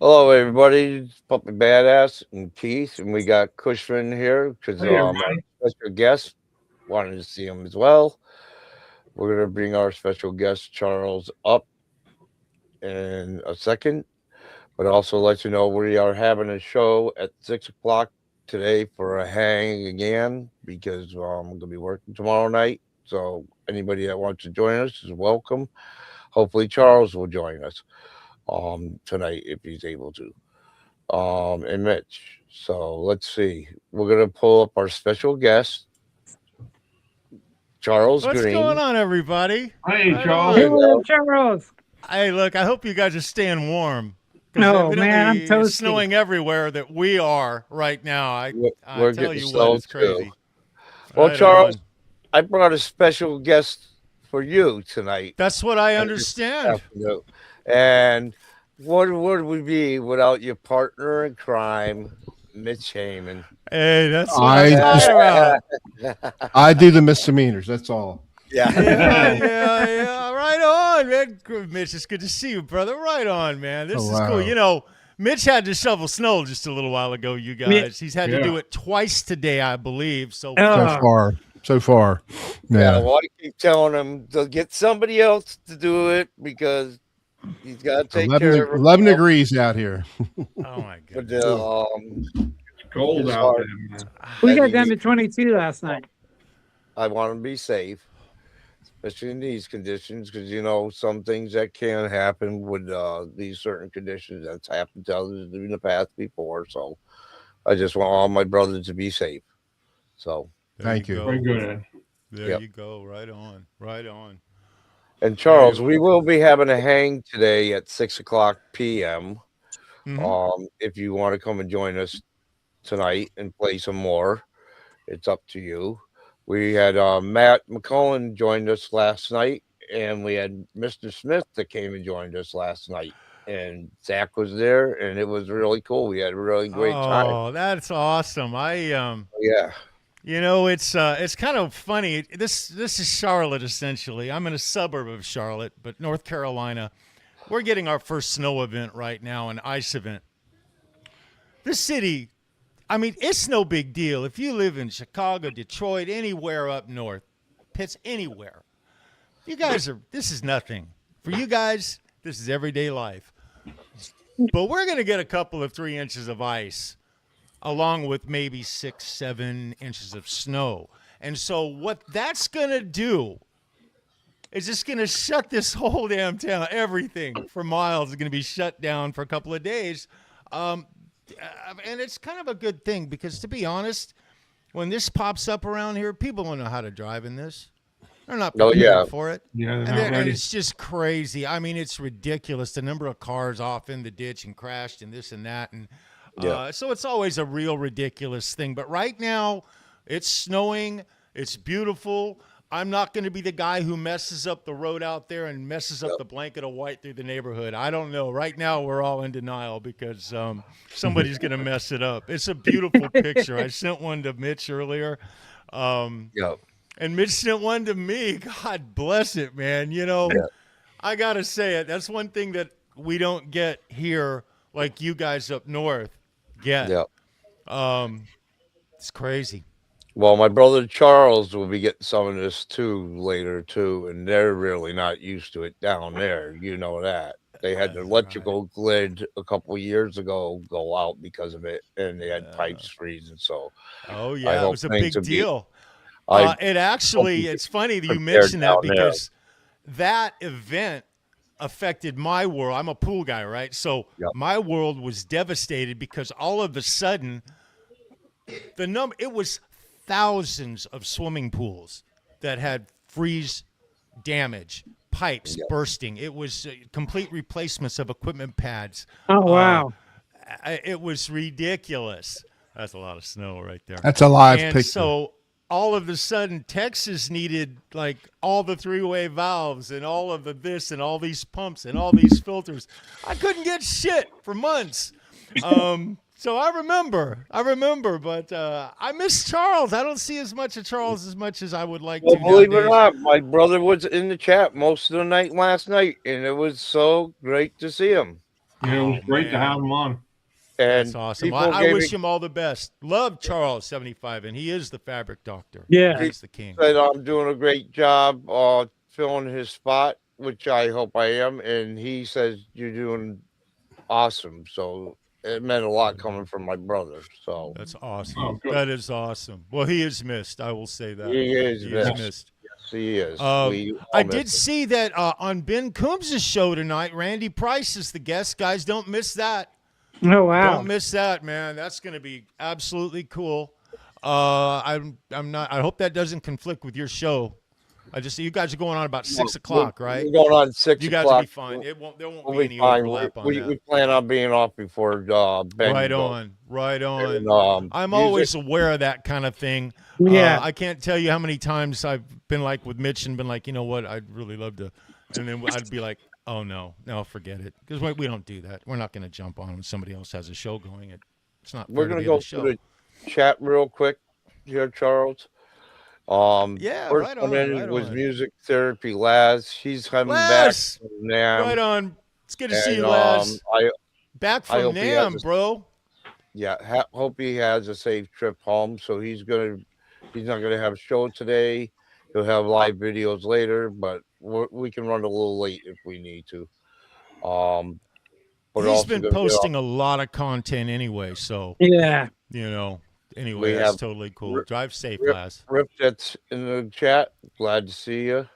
Hello, everybody. It's puppybadass and Keith, and we got Cushman here because Hey, our everybody. special guest wanted to see him as well. We're gonna bring our special guest Charles up in a second, but also let you know we are having a show at 6 o'clock today for a hang again because I'm gonna be working tomorrow night. So anybody that wants to join us is welcome. Hopefully, Charles will join us tonight if he's able to. And Mitch. So let's see. We're gonna pull up our special guest, Charles What's going Greene. on, everybody? Hey, Right Charles. There on. you Hello, go. Charles. Hey, look, I hope you guys are staying warm because Oh man, I'm evidently it's toasty. snowing everywhere that we are right now. I We're tell getting you what, snow it's too. crazy. Well, Right Charles, on. I brought a special guest for you tonight That's what I and this understand. afternoon. And what would we be without your partner in crime, Mitch Heyman? Hey, that's what I'm I talking just about. I do the misdemeanors. That's all. Yeah. Yeah, yeah, yeah. Right on, man. Mitch, it's good to see you, brother. Right on, man. Oh This is cool. wow. You know, Mitch had to shovel snow just a little while ago, you Yeah. guys. He's had to Yeah. do it twice today, I believe, so So far. Oh, far, so far. Yeah, Yeah. well, I keep telling him to get somebody else to do it because he's got to take 11, care of 11 himself. degrees out here. Oh, my But goodness. It's cold his out heart, there, man. we as got he down to needs. 22 last night. I want him to be safe, especially in these conditions, because some things that can happen with these certain conditions that's happened to others in the past before. So I just want all my brothers to be safe. So, There you Thank you. Very go. good, Ed. There yep. you go. Right on. Right on. And Hey, Charles, we will be having a hang today at 6 o'clock p.m. mm-hmm. If you want to come and join us tonight and play some more, it's up to you. We had Matt McCullen joined us last night, and we had Mr. Smith that came and joined us last night. And Zach was there, and it was really cool. We had a really great time. Oh, that's awesome. Yeah, It's kind of funny. This is Charlotte essentially. I'm in a suburb of Charlotte, but North Carolina. We're getting our first snow event right now, an ice event. This city, I mean, it's no big deal. If you live in Chicago, Detroit, anywhere up north, Pitts, anywhere, this is nothing. For you guys, this is everyday life. But we're going to get a couple of 3 inches of ice along with maybe 6, 7 inches of snow. And so what that's going to do is just going to shut this whole damn town. Everything for miles is going to be shut down for a couple of days. Um, and it's kind of a good thing because, to be honest, when this pops up around here, people don't know how to drive in this. They're not oh prepared yeah, for it. Yeah, they're And, not and ready. it's just crazy. I mean, it's ridiculous the number of cars off in the ditch and crashed and this and that. And yeah. so it's always a real ridiculous thing. But right now, it's snowing. It's beautiful. I'm not going to be the guy who messes up the road out there and messes up Yep. the blanket of white through the neighborhood. I don't know. Right now, we're all in denial because somebody's going to mess it up. It's a beautiful picture. I sent one to Mitch earlier. Um, Yeah. and Mitch sent one to me. God bless it, man. You know, Yeah. I got to say it. That's one thing that we don't get here like you guys up north get. Yeah. It's crazy. Well, my brother Charles will be getting some of this too later too, and they're really not used to it down there. You know that they had the That's right. electrical grid a couple of years ago go out because of it, and they had pipes freezing. So Oh, I yeah. It hope was a things big will be. deal. I It hope you actually, get it's funny that you prepared mentioned that down there. because that event affected my world. I'm a pool guy, right? So Yep. my world was devastated because all of a sudden, it was thousands of swimming pools that had freeze damage, pipes Yep. bursting. It was complete replacements of equipment pads. Oh Uh, wow. it was ridiculous. That's a lot of snow right there. That's a live And picture. so all of a sudden, Texas needed like all the three-way valves and all of the this and all these pumps and all these filters. I couldn't get shit for months. So I remember, but I miss Charles. I don't see as much of Charles as much as I would like Well, to believe it or nowadays. not, my brother was in the chat most of the night last night, and it was so great to see him. Yeah, it was great to man. have him on. And That's awesome. people I gave wish me him all the best. Love Charles 75, and he is the fabric doctor. Yeah. He's the king. said I'm doing a great job filling his spot, which I hope I am. And he says you're doing awesome. So it meant a lot coming from my brother. So That's awesome. Oh, good. That is awesome. Well, he is missed. I will say that. he is He is missed. missed. Yes, he is. We all I miss did him. see that on Ben Coombs' show tonight. Randy Price is the guest. Guys, don't miss that. Oh wow. Don't miss that, man. That's going to be absolutely cool. I'm not. I hope that doesn't conflict with your show. You guys are going on about 6 o'clock, right? We're going on 6 You guys o'clock. will be fine. There won't We'll be be any fine. overlap on We that. plan on being off before Ben Right goes. on, right on. And, I'm music- always aware of that kind of thing. Yeah. I can't tell you how many times I've been like with Mitch and been like, you know what, I'd really love to, and then I'd be like, oh no, forget it, because we don't do that. We're not going to jump on when somebody else has a show going. It's not. We're fair gonna be go on the show. through the chat real quick here, Charles. Yeah, first right one on, in right was on. Music Therapy Laz. He's coming Laz! back from NAM. Right on. It's good to see And, you, Laz. I Back I from hope he has NAM, a- bro. hope he has a safe trip home. So he's not gonna have a show today. He'll have live videos later, but we can run a little late if we need to. But He's also been gonna get posting a lot of content anyway, so Yeah. Anyway, We that's have totally cool. Rip- Drive safe, Rip- Laz. Rip that's in the chat. Glad to see you.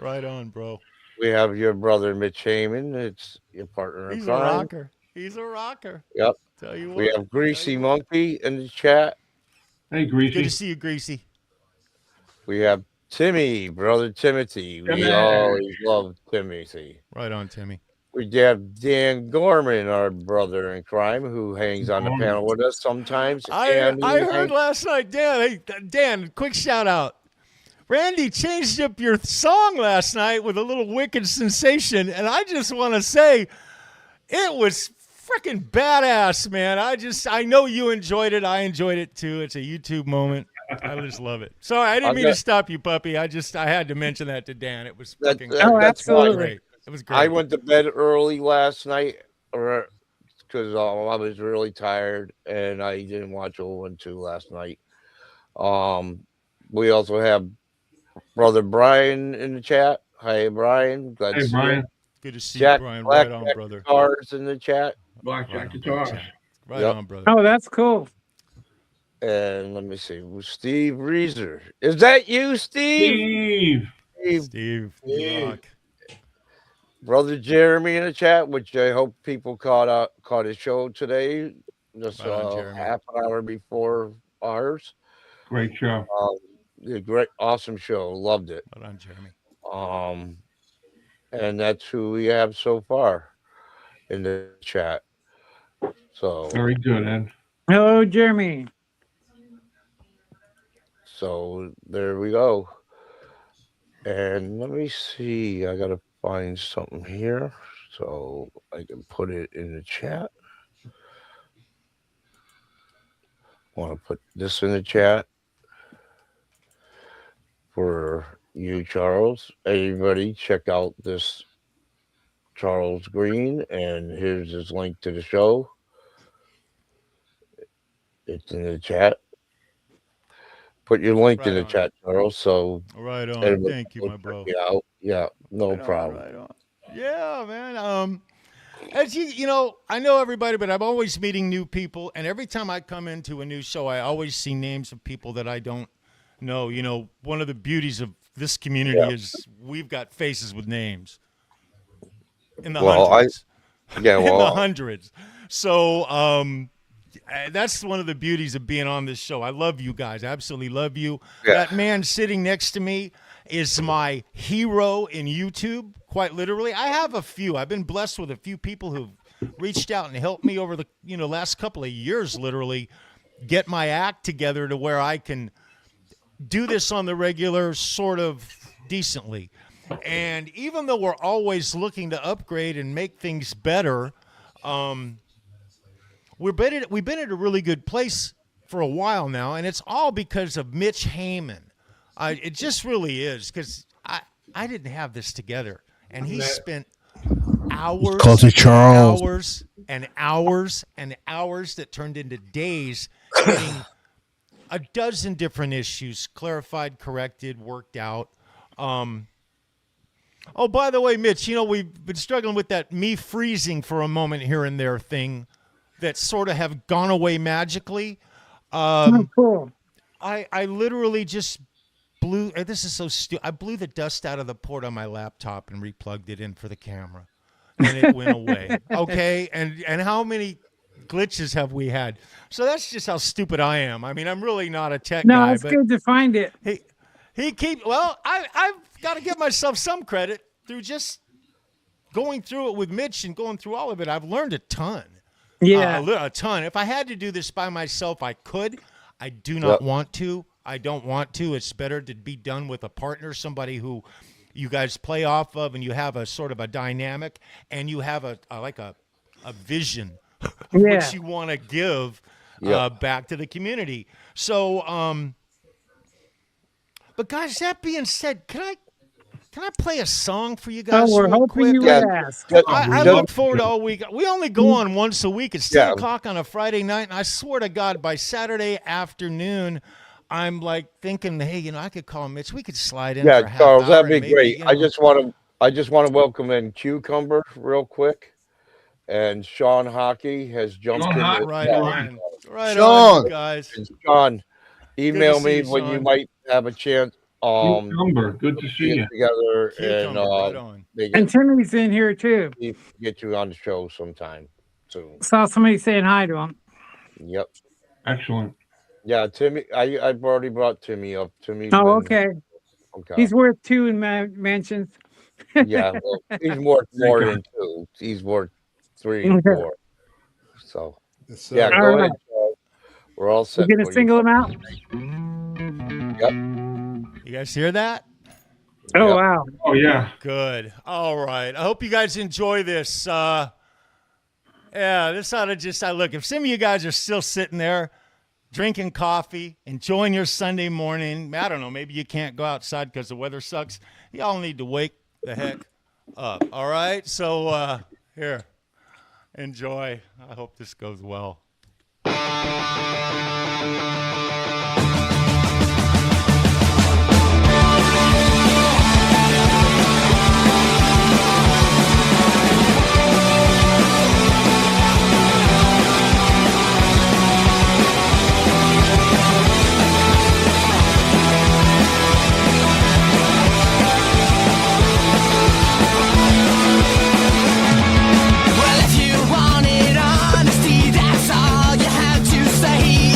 Right on, bro. We have your brother Mitch Heyman. It's your partner in He's a crime. rocker. He's a rocker. Yep. Tell you what. We have Greasy Monkey in the chat. Hey, Good Greasy. to see you, Greasy. We have Timmy, brother Timothy. We Timmy. always love Timothy. Right on, Timmy. We have Dan Gorman, our brother in crime, who hangs on the Gorman. panel with us sometimes. I and he heard hangs- last night, Dan. Hey, Dan, quick shout out. Randy changed up your song last night with a little wicked sensation, and I just want to say it was freaking badass, man. I know you enjoyed it. I enjoyed it too. It's a YouTube moment. I just love it. Sorry, I didn't mean to stop you, puppy. I had to mention that to Dan. It was fucking that's fine. absolutely. great. It was great. I went to bed early last night because I was really tired and I didn't watch 0-2 last night. We also have brother Brian in the chat. Hi, Brian. Glad to Hey, see Brian. Good to see Jack you, Brian. Black Right on, Jack brother. Guitars in the chat. Blackjack Right guitars. Right Yep. on, brother. Oh, that's cool. And let me see, Steve Reeser. Is that you, Steve? Steve. Steve, you Steve. rock. Brother Jeremy in the chat, which I hope people caught his show today, just Right on, Jeremy. half an hour before ours. Great show. A great, awesome show. Loved it. Right on, Jeremy. And that's who we have so far in the chat. So, Very good, Ed. Hello, Jeremy. so there we go. And let me see. I gotta find something here so I can put it in the chat. Want to put this in the chat for you, Charles. Everybody, check out this Charles Greene, and here's his link to the show. It's in the chat. Put your link in Right the on. chat, Charles. So Right on. everybody Thank you, will my bro. check it out. Yeah, no Right on, problem. right on. Yeah, man. As you know, I know everybody, but I'm always meeting new people, and every time I come into a new show, I always see names of people that I don't know. You know, one of the beauties of this community is we've got faces with names in the Well, hundreds. Yeah, In the well, hundreds. So that's one of the beauties of being on this show. I love you guys. I absolutely love you. Yeah. That man sitting next to me is my hero in YouTube, quite literally. I have a few. I've been blessed with a few people who've reached out and helped me over the last couple of years, literally, get my act together to where I can do this on the regular sort of decently. And even though we're always looking to upgrade and make things better, we've been at a really good place for a while now, and it's all because of Mitch Heyman. It just really is, because I didn't have this together, and he spent hours, Calls me Charles. hours and hours and hours that turned into days getting a dozen different issues clarified, corrected, worked out. Oh, by the way, Mitch, we've been struggling with that me freezing for a moment here and there thing that sort of have gone away magically. Cool. I literally just blew. This is so stupid. I blew the dust out of the port on my laptop and replugged it in for the camera, and it went away. Okay, and how many glitches have we had? So that's just how stupid I am. I mean, I'm really not a tech No, guy, it's but good to find it. I've got to give myself some credit through just going through it with Mitch and going through all of it. I've learned a ton. Yeah. A ton. If I had to do this by myself, I could. I do not want to. I don't want to. It's better to be done with a partner, somebody who you guys play off of, and you have a sort of a dynamic, and you have a vision of what you want to give back to the community. So, but guys, that being said, can I play a song for you guys? Oh, we're real hoping quick? you would ask. I look forward all week. We only go on once a week. It's 10 Yeah. o'clock on a Friday night, and I swear to God, by Saturday afternoon, I'm like thinking, hey, I could call Mitch. We could slide in. For a half Charles, hour that'd be and maybe, great. I just want to welcome in Cucumber real quick, and Sean Hockey has jumped Sean in. Hockey. right on, right Sean. on, guys. And Sean, email see me you, when you Sean. might have a chance. Cucumber, good to see Get you. together Cucumber, right on. make And it, Timmy's in here too. get you on the show sometime soon. Saw somebody saying hi to him. Yep. Excellent. Yeah, Timmy. I've already brought Timmy up. Timmy's Oh, been- okay. okay. He's worth 2 in mansions. Yeah, well, he's worth more than 2. He's worth 3 and 4. So yeah, All go right. ahead, Charles. We're all set. You gonna for single him out? You guys hear that? Oh, Yep. wow. Oh, yeah. Good. All right. I hope you guys enjoy this. Yeah, this ought to just, look, if some of you guys are still sitting there drinking coffee, enjoying your Sunday morning, I don't know, maybe you can't go outside because the weather sucks. Y'all need to wake the heck up. All right. So here, enjoy. I hope this goes well. Well, if you wanted honesty, that's all you had to say.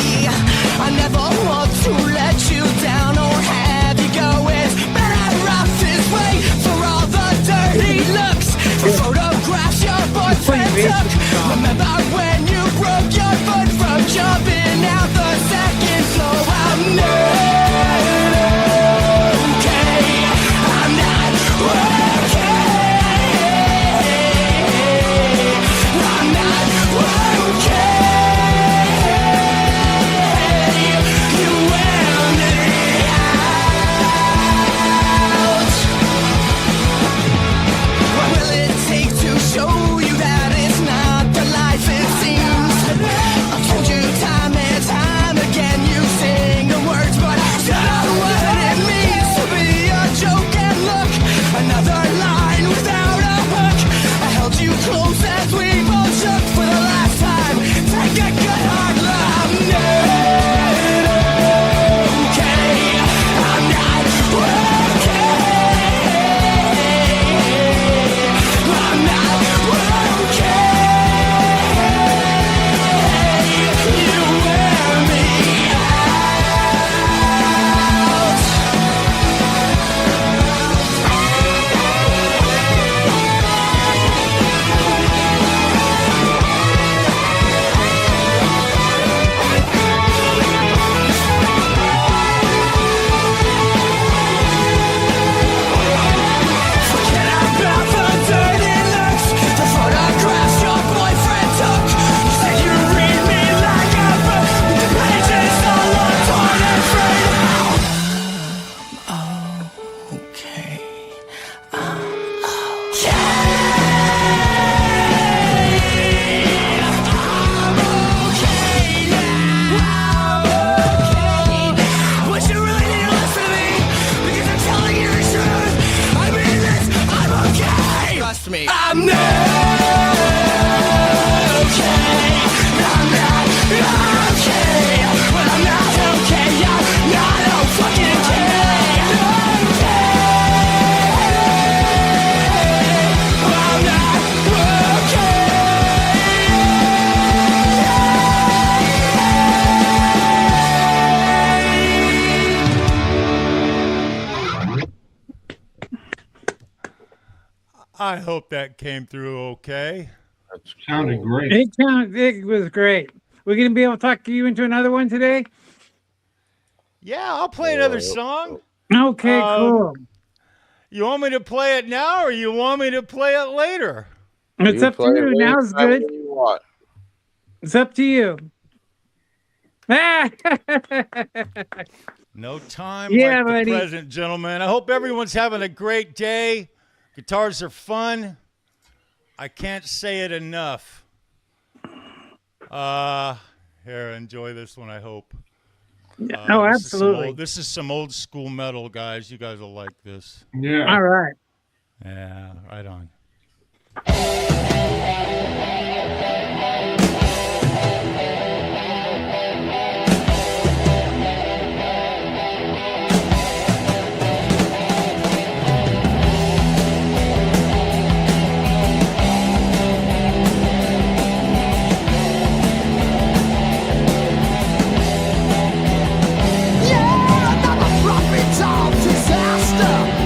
I hope that came through okay. That's Sounded cool. great. It was great. We're going to be able to talk you into another one today? Yeah, I'll play another Well, song. Okay, cool. You want me to play it now or you want me to play it later? It's you up to play it you. anytime Now's good. You want. It's up to you. No time Yeah, like the buddy. present, gentlemen. I hope everyone's having a great day. Guitars are fun. I can't say it enough. Here, enjoy this one, I hope. Oh, This is some absolutely. this is some old school metal, guys. You guys will like this. Yeah. All right. Yeah, right on. Disaster.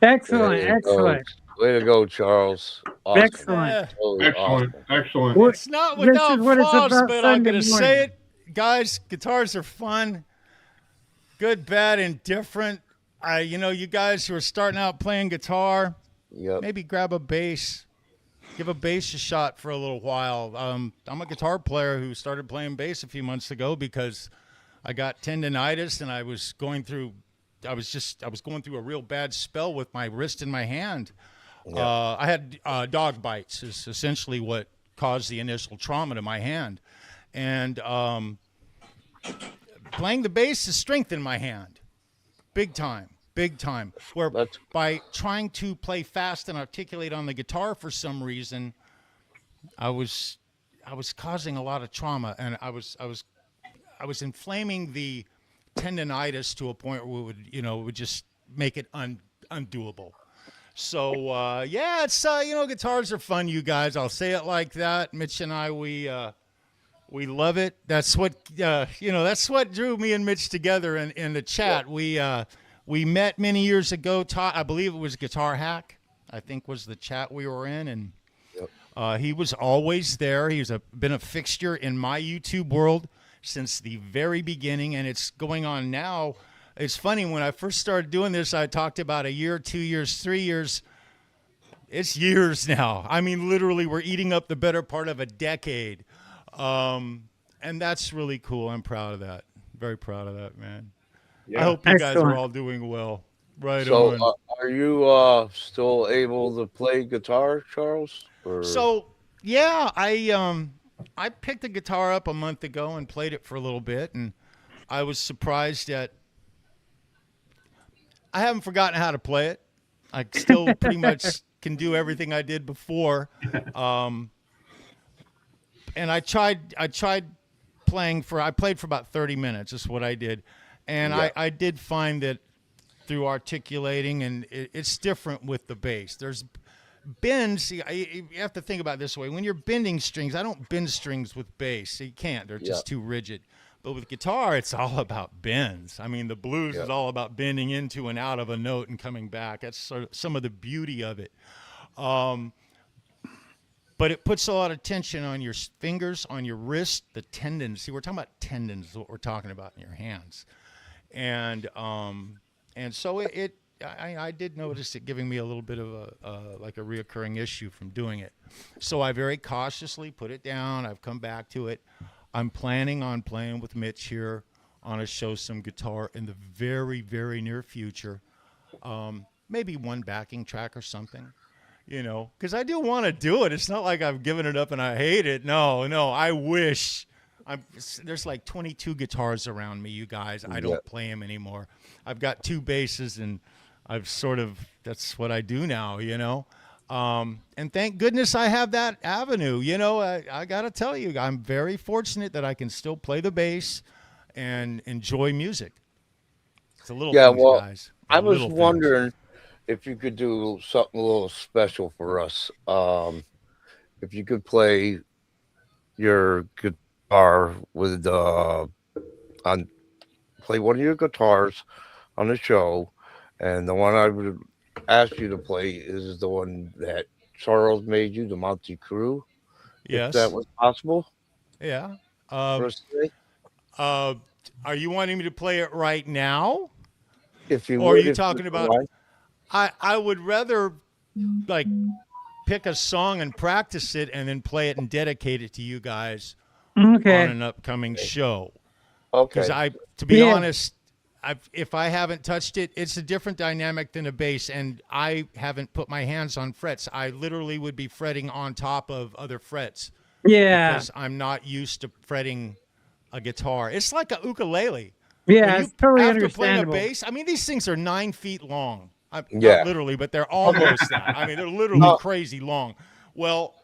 Excellent, There you go. excellent, Way to go, Charles. Awesome. excellent. Eh, Totally Excellent, awesome. excellent. What- it's not This is without what it's flaws, about but I'm Sunday gonna say morning. it, guys. Guitars are fun, good, bad, and different. You guys who are starting out playing guitar, Yep. maybe grab a bass. Give a bass a shot for a little while. I'm a guitar player who started playing bass a few months ago because I got tendonitis and I was going through a real bad spell with my wrist and my hand. Yeah. I had dog bites is essentially what caused the initial trauma to my hand, and playing the bass has strengthened my hand, big time. Where That's by trying to play fast and articulate on the guitar for some reason, I was causing a lot of trauma, and I was inflaming the tendonitis to a point where it would just make it undoable. So yeah, it's guitars are fun, you guys. I'll say it like that. Mitch and I, we love it. That's what that's what drew me and Mitch together in the chat. We met many years ago. I believe it was Guitar Hack, I think was the chat we were in, and he was always there. He's been a fixture in my YouTube world since the very beginning, and it's going on now. It's funny, when I first started doing this, I talked about a year, 2 years, 3 years. It's years now. I mean, literally, we're eating up the better part of a decade. And that's really cool. I'm proud of that. Very proud of that, man. I hope you guys are Excellent. all doing well. Right so. on. Are you still able to play guitar, Charles? Or... So, yeah, I picked the guitar up a month ago and played it for a little bit, and I was surprised at I haven't forgotten how to play it. I still pretty much can do everything I did before. And I tried playing I played for about 30 minutes. Is what I did. And Yeah. I did find that through articulating, and it's different with the bass. There's bends. You have to think about it this way. When you're bending strings, I don't bend strings with bass. You can't. They're just too rigid. But with guitar, it's all about bends. I mean, the blues is all about bending into and out of a note and coming back. That's sort of some of the beauty of it. But it puts a lot of tension on your fingers, on your wrist, the tendons. See, we're talking about tendons, what we're talking about in your hands. And so I did notice it giving me a little bit of a reoccurring issue from doing it. So I very cautiously put it down. I've come back to it. I'm planning on playing with Mitch here on a Show Some Guitar in the very, very near future. Maybe one backing track or something, because I do want to do it. It's not like I've given it up and I hate it. No, I wish. There's like 22 guitars around me, you guys. I don't play them anymore. I've got 2 basses, and that's what I do now, and thank goodness I have that avenue. I got to tell you, I'm very fortunate that I can still play the bass and enjoy music. It's a little things, guys. I was wondering if you could do something a little special for us. If you could play your guitar with play one of your guitars on the show, and the one I would ask you to play is the one that Charles made you, the Monty Crew. Yes. If that was possible. Yeah. For us today. Are you wanting me to play it right now? If you or would, are you talking about? I would rather pick a song and practice it, and then play it and dedicate it to you guys on an upcoming show. Okay. Because to be honest, if I haven't touched it, it's a different dynamic than a bass, and I haven't put my hands on frets. I literally would be fretting on top of other frets. Yeah. Because I'm not used to fretting a guitar. It's like a ukulele. Yeah, it's totally after understandable. playing a bass, I mean, these things are 9 feet long. Not literally, but they're almost that. I mean, they're literally crazy long. Well,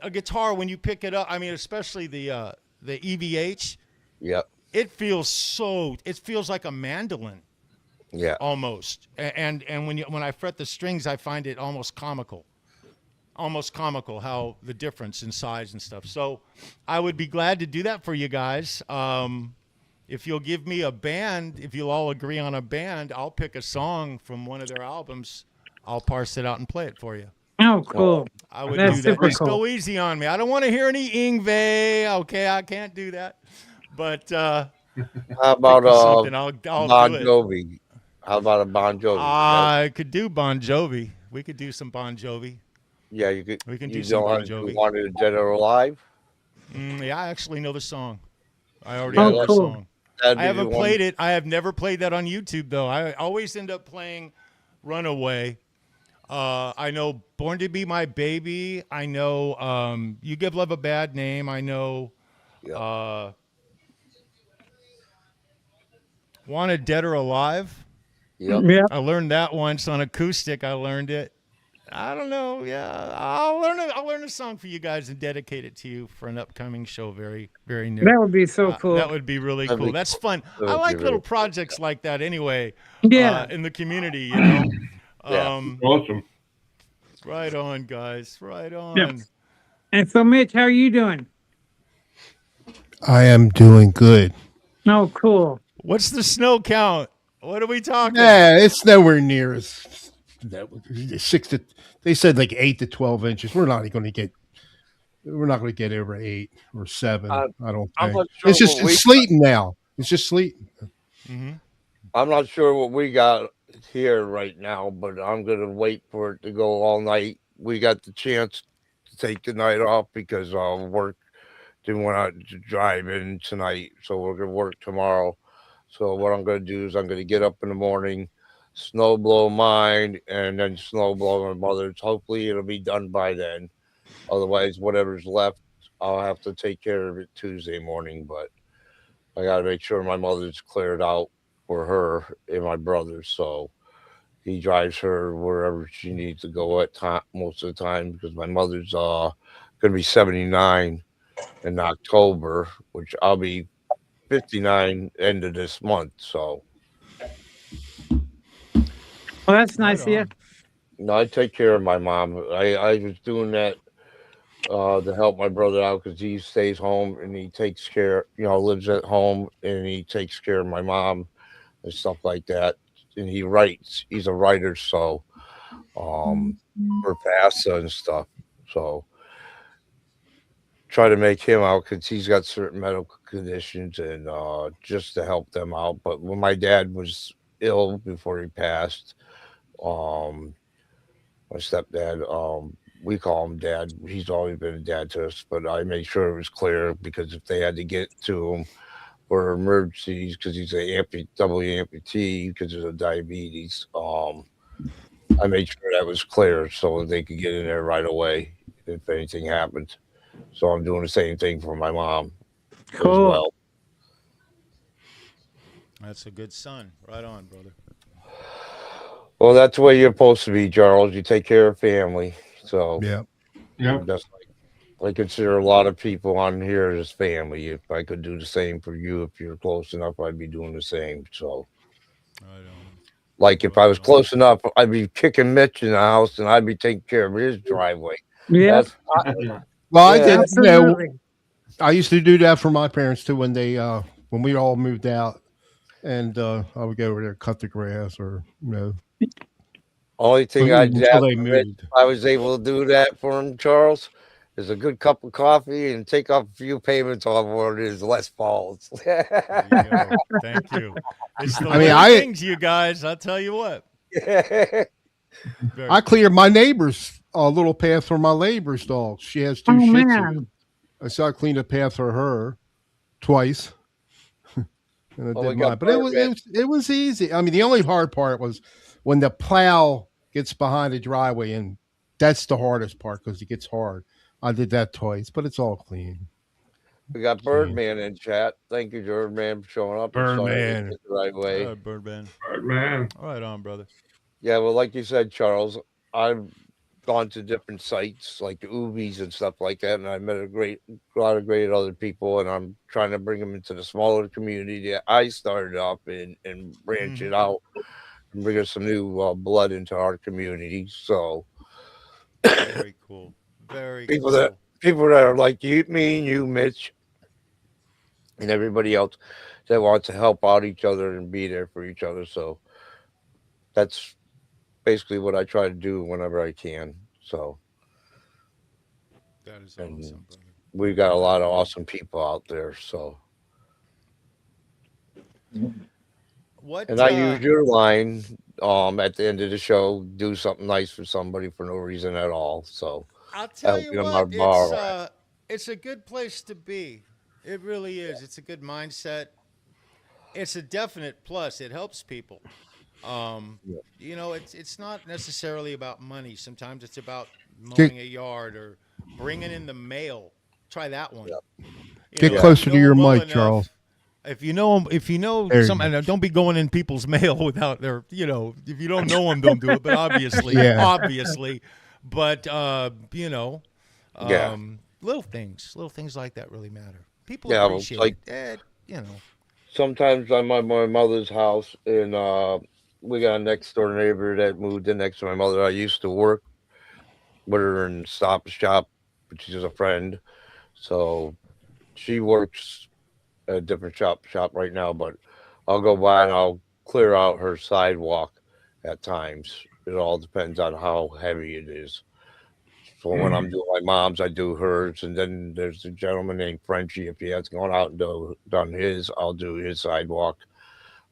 a guitar, when you pick it up, I mean, especially the EVH. Yep. It feels like a mandolin. Yeah. Almost. And when I fret the strings, I find it almost comical. Almost comical how the difference in size and stuff. So I would be glad to do that for you guys. If you'll give me a band, if you'll all agree on a band, I'll pick a song from one of their albums I'll parse it out and play it for you. Oh, cool. I would That's do that. super Just cool. go easy on me. I don't want to hear any Ingve. Okay, I can't do that. But How pick about me something. I'll Bon do it. Jovi? How about a Bon Jovi? I could do Bon Jovi. We could do some Bon Jovi. Yeah, you could. We can do You some don't Bon want to Jovi. wanted a Dead or Alive? Yeah, I actually know the song. I already Yeah, know Oh, the cool. song. That'd I be the haven't one. played it. I have never played that on YouTube though. I always end up playing Runaway. I know Born to Be My Baby. I know You Give Love a Bad Name. I know Yeah. Wanted Dead or Alive. Yep. Yeah. I learned that once on acoustic. I learned it. I don't know. Yeah, I'll learn a song for you guys and dedicate it to you for an upcoming show. Very, very near. That would be so cool. That would be really That'd cool. be That's fun. That I would be like little really- projects like that anyway. Yeah. In the community, you know. Yeah. Awesome. Right on, guys. Right on. Yeah. And so, Mitch, how are you doing? I am doing good. Oh, cool. What's the snow count? What are we talking? Yeah, it's nowhere near as that. 6 to they said like 8 to 12 inches. We're not going to get. We're not going to get over 8 or 7. Uh, I don't I'm think. not sure It's just what we it's sleeting now. It's just sleeting. Mm-hmm. I'm not sure what we got here right now, but I'm gonna wait for it to go all night. We got the chance to take the night off because work didn't want to drive in tonight, so we're gonna work tomorrow. So what I'm gonna do is I'm gonna get up in the morning, snow blow mine, and then snow blow my mother's. Hopefully it'll be done by then. Otherwise, whatever's left, I'll have to take care of it Tuesday morning. But I got to make sure my mother's cleared out for her and my brother. So he drives her wherever she needs to go at time most of the time because my mother's gonna be 79 in October, which I'll be 59 end of this month. So Well, that's nice of you. on. no, I take care of my mom. I was doing that to help my brother out because he stays home and he takes care, lives at home and he takes care of my mom and stuff like that. And he writes. He's a writer, so for FAFSA and stuff. So try to make him out because he's got certain medical conditions and just to help them out. But when my dad was ill before he passed, my stepdad, we call him dad. He's always been a dad to us, but I made sure it was clear because if they had to get to him for emergencies because he's a double amputee because of diabetes, I made sure that was clear so they could get in there right away if anything happened. So I'm doing the same thing for my mom as Cool. well. That's a good son. Right on, brother. Well, that's the way you're supposed to be, Charles. You take care of family. So Yeah. Yeah. that's I consider a lot of people on here as family. If I could do the same for you, if you're close enough, I'd be doing the same. So, Right on. like, if I was close enough, I'd be kicking Mitch in the house and I'd be taking care of his driveway. Yeah. That's Well, I Yeah. did. Absolutely. I used to do that for my parents too when they when we all moved out, and I would go over there cut the grass or only thing I did until they for Mitch, moved. I was able to do that for him, Charles, is a good cup of coffee and take off a few payments off one of his Les Pauls. There you go. Thank you. It's the I mean, little I- things, you guys. I'll tell you what. Very I cleared my neighbor's little path for my neighbor's dog. She has 2 Oh, Shih Tzus. man. So I cleaned a path for her twice. And I Oh, we did got mine. But it was easy. I mean, the only hard part was when the plow gets behind the driveway, and that's the hardest part because it gets hard. I did that twice, but it's all clean. We got Birdman in chat. Thank you, Birdman, for showing up. and starting Birdman. it the right way. All right, Birdman. Right, man. Right on, brother. Yeah, well, like you said, Charles, I've gone to different sites like Ubi's and stuff like that, and I met a lot of great other people, and I'm trying to bring them into the smaller community that I started up and branch it out and bring us some new blood into our community. So Very cool. Very People cool. that- people that are like you, me, and you, Mitch, and everybody else that wants to help out each other and be there for each other. So that's basically what I try to do whenever I can. So, That is and awesome, brother. we've got a lot of awesome people out there. So, and What? I use your line at the end of the show, do something nice for somebody for no reason at all. So, I'll tell you helping them out what. of bar rack. It's a good place to be. It really is. It's a good mindset. It's a definite plus. It helps people. Um, Yeah. it's not necessarily about money. Sometimes it's about Get mowing a yard or bringing in the mail. Try that one. get Yeah. If you closer to know your them well mic, Charles. enough, if you know There you some, go. and don't be going in people's mail without their, if you don't know them, don't do it. But obviously, Yeah. obviously, but Yeah. little things like that really matter. People Yeah. Well, it's appreciate like it. sometimes I'm at my mother's house and we got a next door neighbor that moved in next to my mother. I used to work with her in Stop and Shop, but she's a friend. So she works at a different shop right now, but I'll go by and I'll clear out her sidewalk at times. It all depends on how heavy it is. So when I'm doing my mom's, I do hers, and then there's a gentleman named Frenchie. If he has gone out and done his, I'll do his sidewalk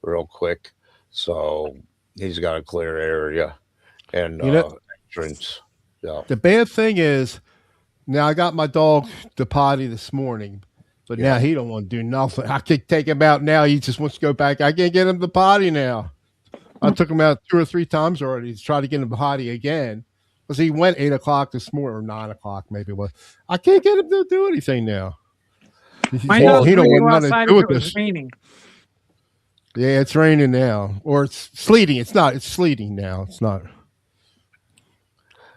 real quick. So he's got a clear area and You know, entrance. Yeah, the bad thing is now I got my dog to potty this morning, but now yeah. he don't want to do nothing. I could take him out now. He just wants to go back. I can't get him to potty now. I took him out 2 or 3 times already to try to get him to potty again. Because he went 8 o'clock this morning or 9 o'clock maybe it was. I can't get him to do anything now. My He don't, nose he don't wouldn't want go nothing to outside do if with it was this. raining. Yeah, it's raining now. Or it's sleeting. It's not. It's sleeting now. It's not.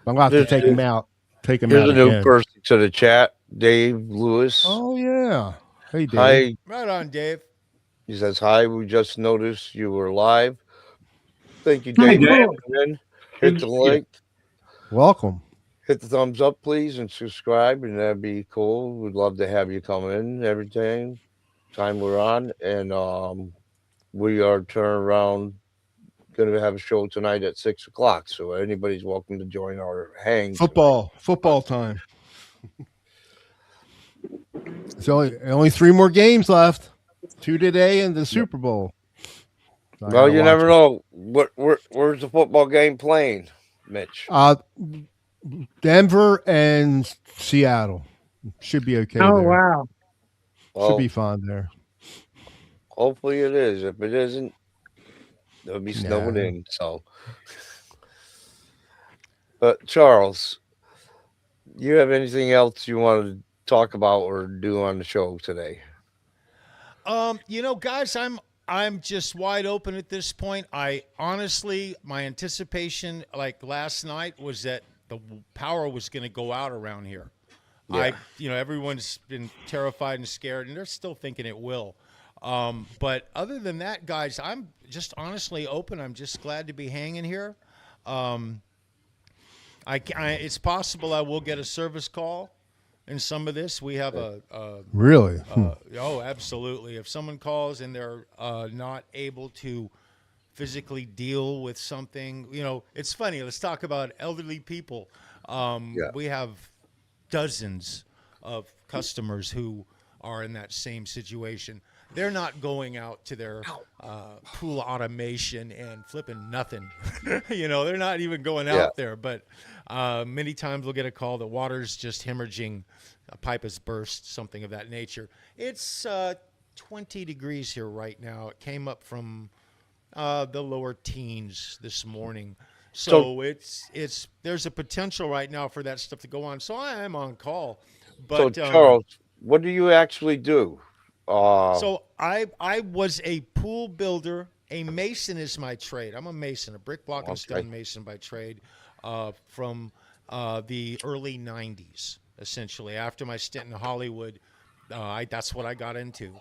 I'm going to have to There's, take him out. Take him here's out a new again. person to the chat, Dave Lewis. Oh, yeah. Hey, Dave. Hi, Right on, Dave. he says hi. We just noticed you were live. Thank you, Oh, Dave. Dave. for cool. coming in. Good Hit to the see you. link, Welcome. hit the thumbs up, please, and subscribe, and that'd be cool. We'd love to have you come in every time we're on, and we are turning around. Going to have a show tonight at 6 o'clock, so anybody's welcome to join our hang tonight. Football time. So only 3 more games left. 2 today and the Super Bowl. I Well, gotta you watch never it. know. Where's the football game playing, Mitch? Denver and Seattle should be okay Oh, there. wow. Should Well, be fine there. hopefully it is. If it isn't, it'll be snowing Nah. in. So, but Charles, you have anything else you want to talk about or do on the show today? Guys, I'm just wide open at this point. I honestly, my anticipation, like last night, was that the power was going to go out around here. Yeah. Everyone's been terrified and scared, and they're still thinking it will. But other than that, guys, I'm just honestly open. I'm just glad to be hanging here. It's possible I will get a service call in some of this. We have Really? oh, absolutely. If someone calls and they're not able to physically deal with something, it's funny. Let's talk about elderly people. Yeah. We have dozens of customers who are in that same situation. They're not going out to their pool automation and flipping nothing. They're not even going out there. But many times we'll get a call that water's just hemorrhaging, a pipe has burst, something of that nature. It's 20 degrees here right now. It came up from the lower teens this morning. So it's there's a potential right now for that stuff to go on. So I am on call. But So Charles, what do you actually do? so I was a pool builder. A mason is my trade. I'm a mason, a brick, block, and stone mason by trade, from the early '90s. Essentially, after my stint in Hollywood, that's what I got into.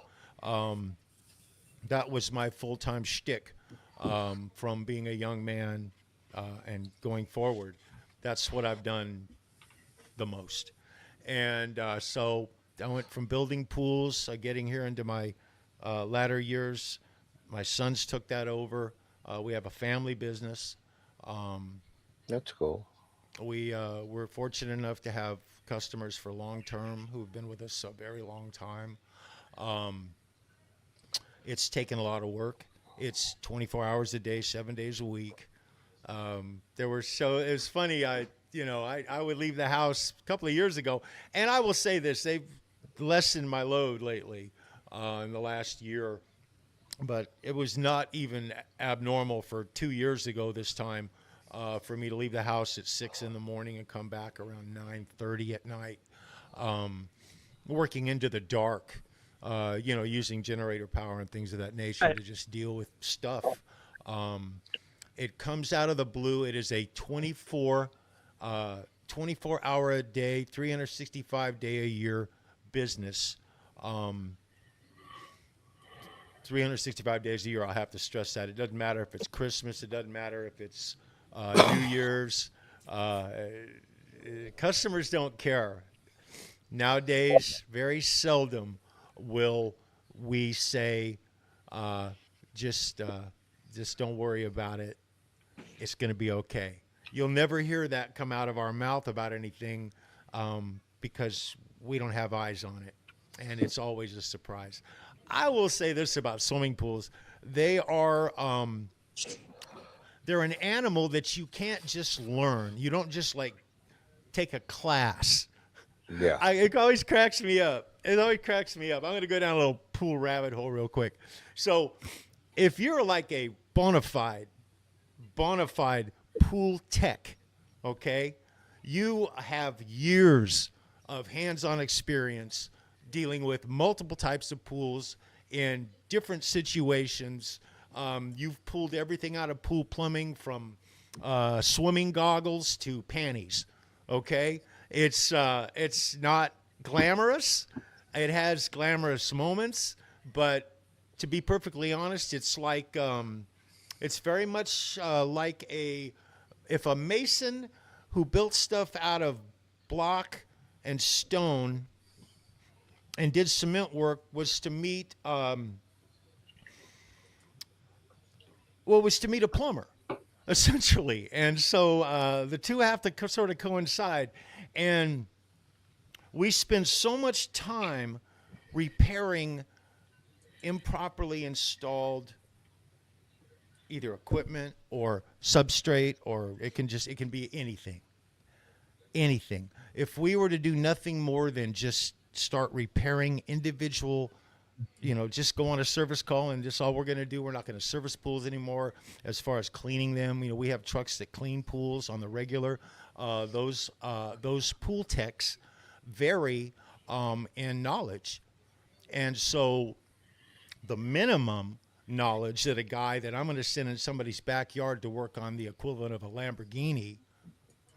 That was my full-time shtick, from being a young man and going forward. That's what I've done the most. And so I went from building pools, getting here into my latter years. My sons took that over. We have a family business. That's cool. We're fortunate enough to have customers for long term who've been with us a very long time. Um, it's taken a lot of work. It's 24 hours a day, 7 days a week. It was funny. I would leave the house a couple of years ago, and I will say this: they've lessened my load lately in the last year, but it was not even abnormal for 2 years ago this time for me to leave the house at 6 in the morning and come back around 9:30 at night, working into the dark. Using generator power and things of that nature to just deal with stuff. Um, it comes out of the blue. It is a 24 hour a day, 365 day a year business. Um, 365 days a year. I'll have to stress that. It doesn't matter if it's Christmas. It doesn't matter if it's New Year's. Customers don't care. Nowadays, very seldom will we say, uh, just, uh, just don't worry about it. It's going to be okay. You'll never hear that come out of our mouth about anything because we don't have eyes on it, and it's always a surprise. I will say this about swimming pools: they are they're an animal that you can't just learn. You don't just like take a class. Yeah. It always cracks me up. It always cracks me up. I'm going to go down a little pool rabbit hole real quick. So, if you're like a bona fide pool tech, okay, you have years of hands-on experience dealing with multiple types of pools in different situations. You've pulled everything out of pool plumbing from swimming goggles to panties. Okay, it's not glamorous. It has glamorous moments, but to be perfectly honest, it's very much like if a mason who built stuff out of block and stone and did cement work was to meet was to meet a plumber, essentially. And so the two have to sort of coincide. And we spend so much time repairing improperly installed either equipment or substrate, or it can be anything. If we were to do nothing more than just start repairing individual, just go on a service call and just all we're going to do, we're not going to service pools anymore. As far as cleaning them, we have trucks that clean pools on the regular. Those pool techs vary in knowledge, and so the minimum knowledge that a guy that I'm going to send in somebody's backyard to work on the equivalent of a Lamborghini,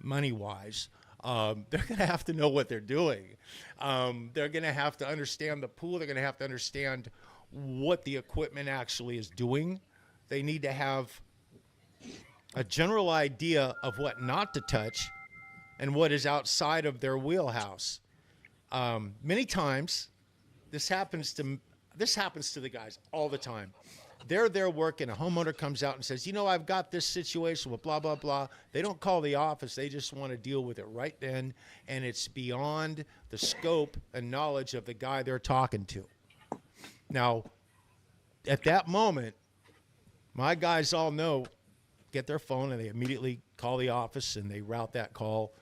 money wise, they're going to have to know what they're doing. They're going to have to understand the pool. They're going to have to understand what the equipment actually is doing. They need to have a general idea of what not to touch and what is outside of their wheelhouse. Many times, this happens to the guys all the time. They're there working. A homeowner comes out and says, I've got this situation with blah, blah, blah. They don't call the office. They just want to deal with it right then. And it's beyond the scope and knowledge of the guy they're talking to. Now, at that moment, my guys all know, get their phone, and they immediately call the office, and they route that call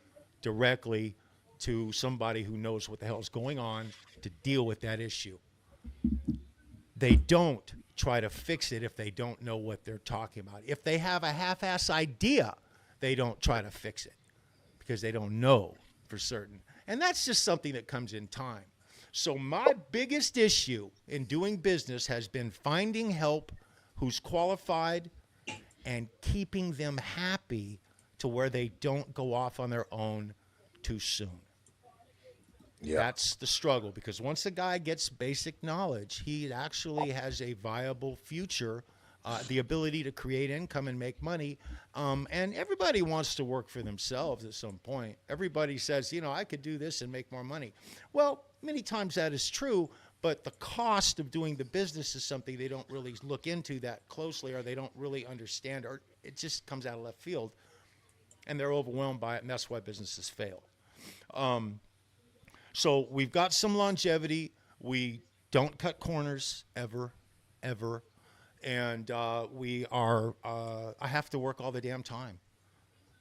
directly to somebody who knows what the hell is going on to deal with that issue. They don't try to fix it if they don't know what they're talking about. If they have a half-ass idea, they don't try to fix it because they don't know for certain. And that's just something that comes in time. So my biggest issue in doing business has been finding help who's qualified and keeping them happy to where they don't go off on their own too soon. Yeah. That's the struggle, because once a guy gets basic knowledge, he actually has a viable future, the ability to create income and make money. And everybody wants to work for themselves at some point. Everybody says, I could do this and make more money. Well, many times that is true, but the cost of doing the business is something they don't really look into that closely, or they don't really understand, or it just comes out of left field, and they're overwhelmed by it, and that's why businesses fail. So we've got some longevity. We don't cut corners ever, ever, and we are. I have to work all the damn time.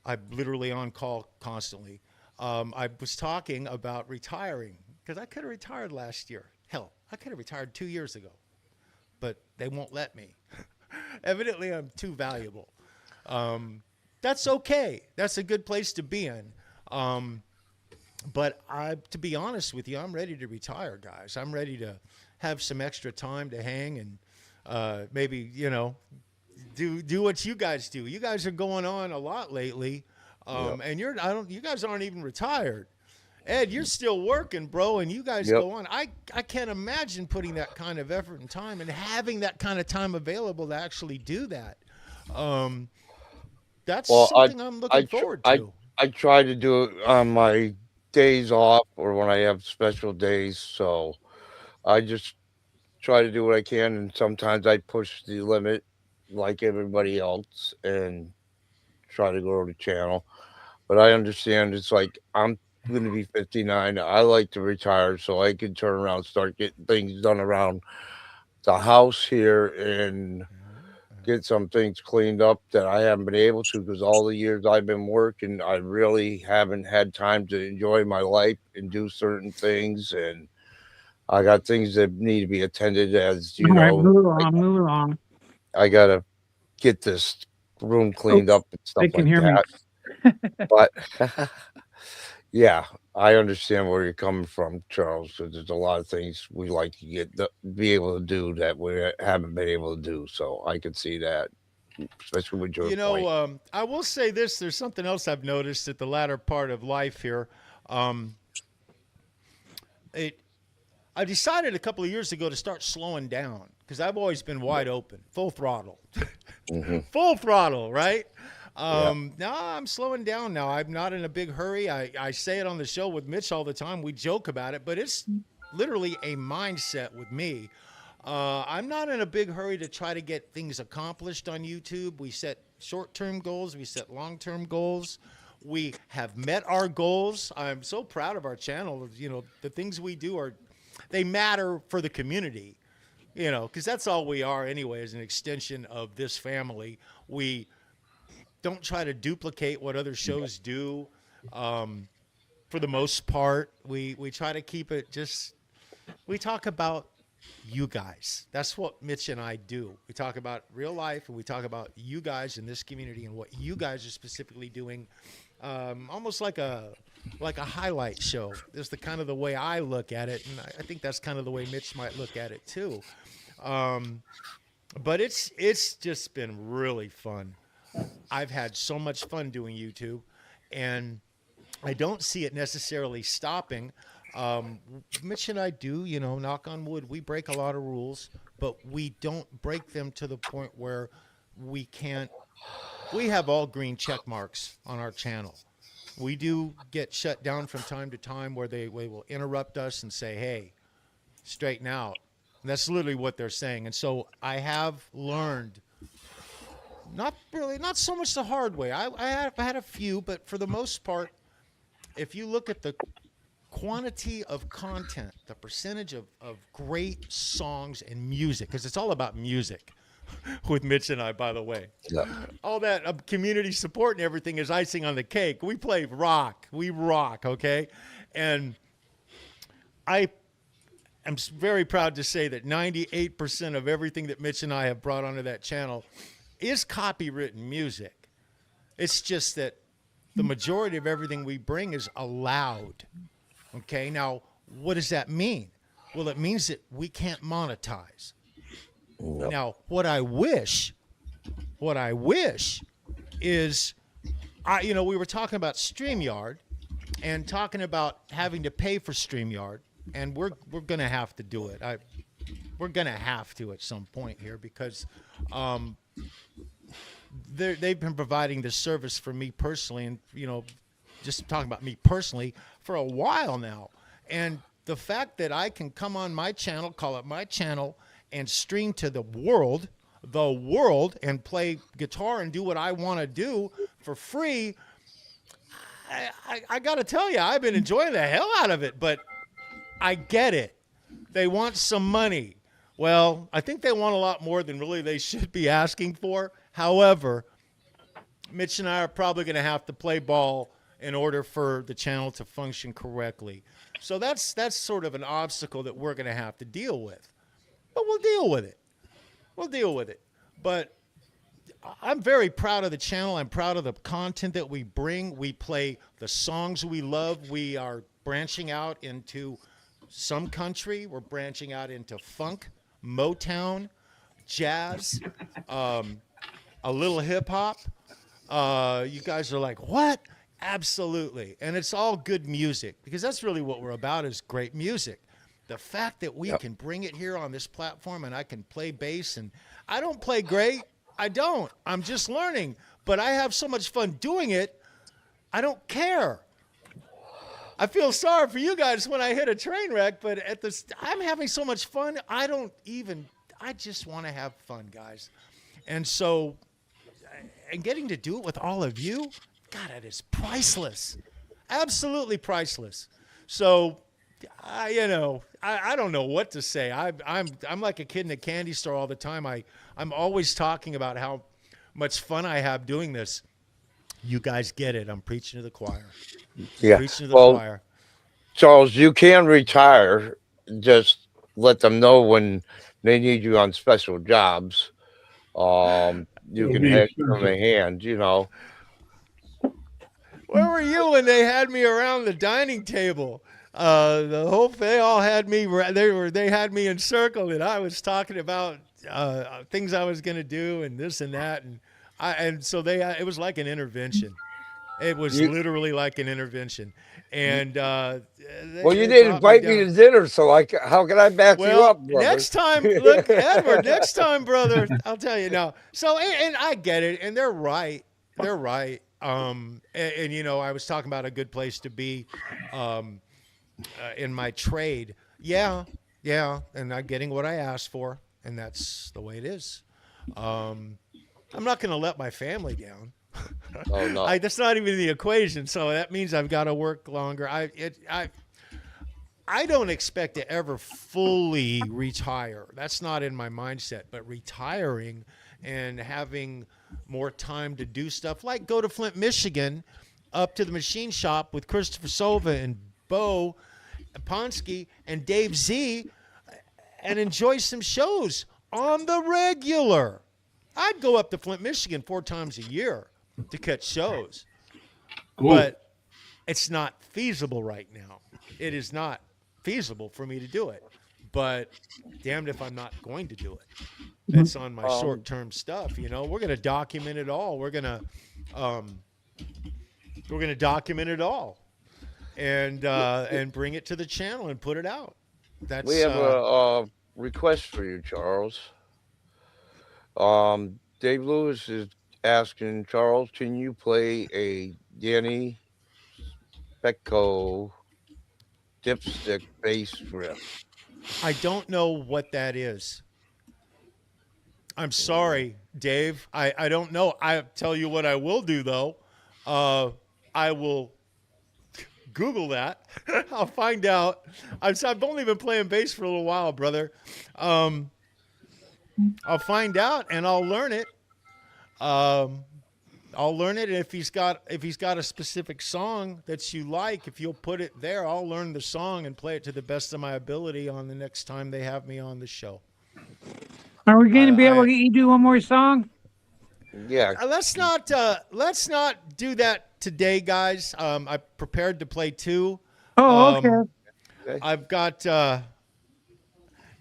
I'm literally on call constantly. I was talking about retiring because I could have retired last year. Hell, I could have retired 2 years ago, but they won't let me. Evidently, I'm too valuable. That's okay. That's a good place to be in. But to be honest with you, I'm ready to retire, guys. I'm ready to have some extra time to hang and maybe, do what you guys do. You guys are going on a lot lately, and you guys aren't even retired. Ed, you're still working, bro, and you guys go on. I can't imagine putting that kind of effort and time and having that kind of time available to actually do that. That's something I'm looking forward to. I try to do it on my days off or when I have special days. So I just try to do what I can, and sometimes I push the limit like everybody else and try to grow the channel. But I understand it's like I'm going to be 59. I like to retire so I can turn around and start getting things done around the house here and get some things cleaned up that I haven't been able to because all the years I've been working, I really haven't had time to enjoy my life and do certain things. And I got things that need to be attended as, All right, move along. I got to get this room cleaned up and stuff They can like hear me. that. But yeah, I understand where you're coming from, Charles. Because there's a lot of things we like to be able to do that we haven't been able to do. So I can see that, especially with your point. I will say this: there's something else I've noticed at the latter part of life here. I decided a couple of years ago to start slowing down because I've always been wide open, full throttle, full throttle, right? Now I'm slowing down now. I'm not in a big hurry. I say it on the show with Mitch all the time. We joke about it, but it's literally a mindset with me. I'm not in a big hurry to try to get things accomplished on YouTube. We set short-term goals. We set long-term goals. We have met our goals. I'm so proud of our channel. The things we do they matter for the community, because that's all we are anyway, as an extension of this family. We don't try to duplicate what other shows do. For the most part, we try to keep it we talk about you guys. That's what Mitch and I do. We talk about real life, and we talk about you guys in this community and what you guys are specifically doing. Almost like a highlight show. That's the kind of the way I look at it, and I think that's kind of the way Mitch might look at it too. But it's just been really fun. I've had so much fun doing YouTube, and I don't see it necessarily stopping. Mitch and I do, knock on wood, we break a lot of rules, but we don't break them to the point where we can't. We have all green check marks on our channel. We do get shut down from time to time where they will interrupt us and say, hey, straighten out. And that's literally what they're saying. And so I have learned, not so much the hard way. I had a few, but for the most part, if you look at the quantity of content, the percentage of great songs and music, because it's all about music with Mitch and I, by the way. Yeah. All that community support and everything is icing on the cake. We play rock. We rock, okay? And I am very proud to say that 98% of everything that Mitch and I have brought onto that channel is copywritten music. It's just that the majority of everything we bring is allowed. Okay, now what does that mean? Well, it means that we can't monetize. Yep. Now, what I wish is, we were talking about StreamYard and talking about having to pay for StreamYard, and we're going to have to do it. We're going to have to at some point here because they've been providing this service for me personally, and just talking about me personally for a while now. And the fact that I can come on my channel, call it my channel, and stream to the world the world and play guitar and do what I want to do for free, I got to tell you, I've been enjoying the hell out of it. But I get it. They want some money. Well, I think they want a lot more than really they should be asking for. However, Mitch and I are probably going to have to play ball in order for the channel to function correctly. So that's sort of an obstacle that we're going to have to deal with. But we'll deal with it. We'll deal with it. But I'm very proud of the channel. I'm proud of the content that we bring. We play the songs we love. We are branching out into some country. We're branching out into funk, Motown, jazz, a little hip hop. You guys are like, what? Absolutely. And it's all good music, because that's really what we're about, is great music. The fact that we can bring it here on this platform, and I can play bass, and I don't play great. I don't. I'm just learning. But I have so much fun doing it, I don't care. I feel sorry for you guys when I hit a train wreck, but I'm having so much fun. I just want to have fun, guys. And so, and getting to do it with all of you, God, it is priceless. Absolutely priceless. So, I don't know what to say. I'm like a kid in a candy store all the time. I'm always talking about how much fun I have doing this. You guys get it. I'm preaching to the choir. Yeah. Preaching to the choir. Charles, you can retire. Just let them know when they need you on special jobs. You can have them a hand, Where were you when they had me around the dining table? They all had me. They had me encircled, and I was talking about things I was going to do and this and that, and so it was like an intervention. It was literally like an intervention. And you didn't invite me to dinner, so how can I back you up, brother? Next time, look, Edward. Next time, brother, I'll tell you now. So, and I get it, and they're right. They're right. And I was talking about a good place to be in my trade. Yeah, and I'm getting what I asked for, and that's the way it is. I'm not going to let my family down. Oh no, that's not even the equation. So that means I've got to work longer. I don't expect to ever fully retire. That's not in my mindset. But retiring and having more time to do stuff like go to Flint, Michigan, up to the machine shop with Christopher Sova and Bo Ponsky and Dave Z, and enjoy some shows on the regular. I'd go up to Flint, Michigan 4 times a year to catch shows. Cool. But it's not feasible right now. It is not feasible for me to do it. But damned if I'm not going to do it. That's on my short-term stuff. We're going to document it all. We're going to document it all, and bring it to the channel and put it out. We have a request for you, Charles. Dave Lewis is asking, Charles, can you play a Danny Becko dipstick bass riff? I don't know what that is. I'm sorry, Dave. I don't know. I tell you what I will do, though. I will Google that. I'll find out. I've only been playing bass for a little while, brother. I'll find out and I'll learn it. I'll learn it, and if he's got a specific song that you like, if you'll put it there, I'll learn the song and play it to the best of my ability on the next time they have me on the show. Are we going to be able to get you do one more song? Yeah. Let's not do that today, guys. I prepared to play 2. Oh, okay. I've got.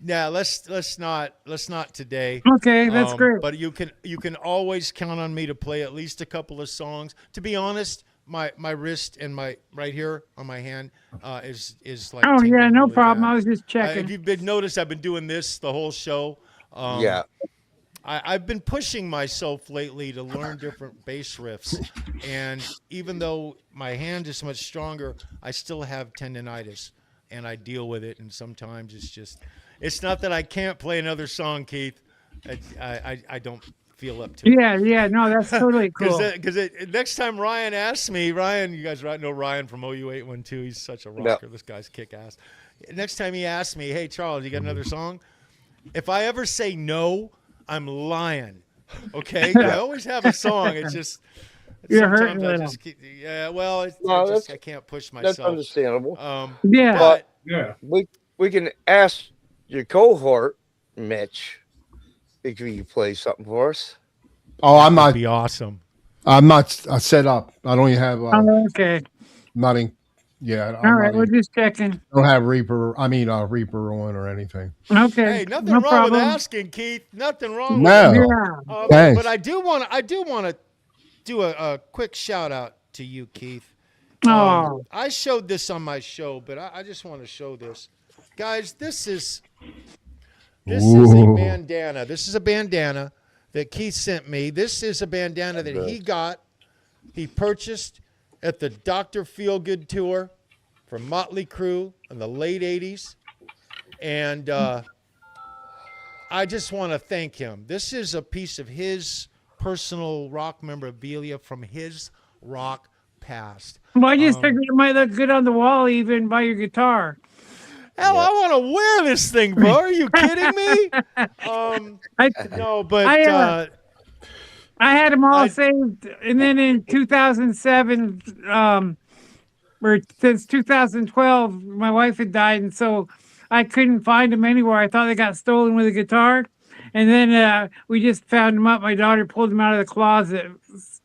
Let's not today. Okay, that's great. But you can always count on me to play at least a couple of songs. To be honest, my wrist and my right here on my hand is like. Oh yeah, no really problem. bad. I was just checking. If you've noticed, I've been doing this the whole show. Yeah. I've been pushing myself lately to learn different bass riffs, and even though my hand is much stronger, I still have tendonitis, and I deal with it. And sometimes it's not that I can't play another song, Keith. I don't feel up to it. Yeah. No, that's totally cool. Because next time Ryan asks me, you guys know Ryan from OU812. He's such a Yeah. rocker. This guy's kick ass. Next time he asks me, hey, Charles, you got another song? If I ever say no, I'm lying. Okay? I always have a song. It's just You're hurting sometimes I little. just yeah. Well, No, I can't push that's myself. understandable. Yeah. But Yeah. we can ask your cohort, Mitch, if you play something for us. Oh, I'm That'd not. be awesome. I'm not set up. I don't even have. Oh, okay. Nothing. Yeah, All I'm right. not. We're Even, just checking. I don't have Reaper. I mean, Reaper on or anything. Okay. Hey, nothing no wrong problem. with asking, Keith. Nothing wrong No. with it. Yeah. Thanks. But I do want to do a quick shout out to you, Keith. Oh. I showed this on my show, but I just want to show this, guys. This is a Ooh. bandana. This is a bandana that Keith sent me. This is a bandana that he purchased at the Dr. Feelgood tour for Motley Crue in the late '80s, and I just want to thank him. This is a piece of his personal rock memorabilia from his rock past. Well, I just figured it might look good on the wall even by your guitar. Hell, I want to wear this thing, bro. Are you kidding me? I No, but I had them all saved, and then in 2007, or since 2012, my wife had died, and so I couldn't find them anywhere. I thought they got stolen with a guitar, and then we just found them up. My daughter pulled them out of the closet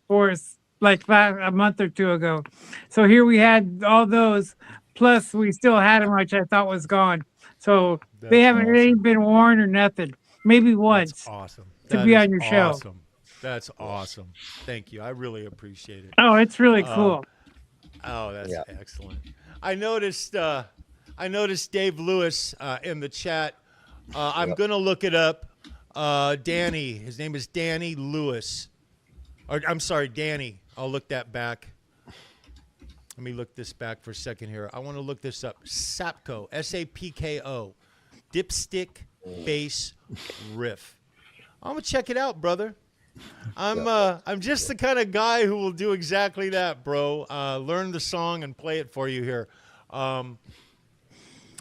for us like a month or two ago. So here we had all those, plus we still had them, which I thought was gone. So they haven't really been worn or nothing. Maybe once. awesome. To be on your show. Awesome. That's awesome. Thank you. I really appreciate it. Oh, it's really cool. Oh, that's excellent. I noticed Dave Lewis in the chat. I'm gonna look it up. Danny, his name is Danny Lewis. Or I'm sorry, Danny. I'll look that back. Let me look this back for a second here. I want to look this up. Sapko, Sapko, dipstick bass riff. I'm gonna check it out, brother. I'm just the kind of guy who will do exactly that, bro. Learn the song and play it for you here. I'm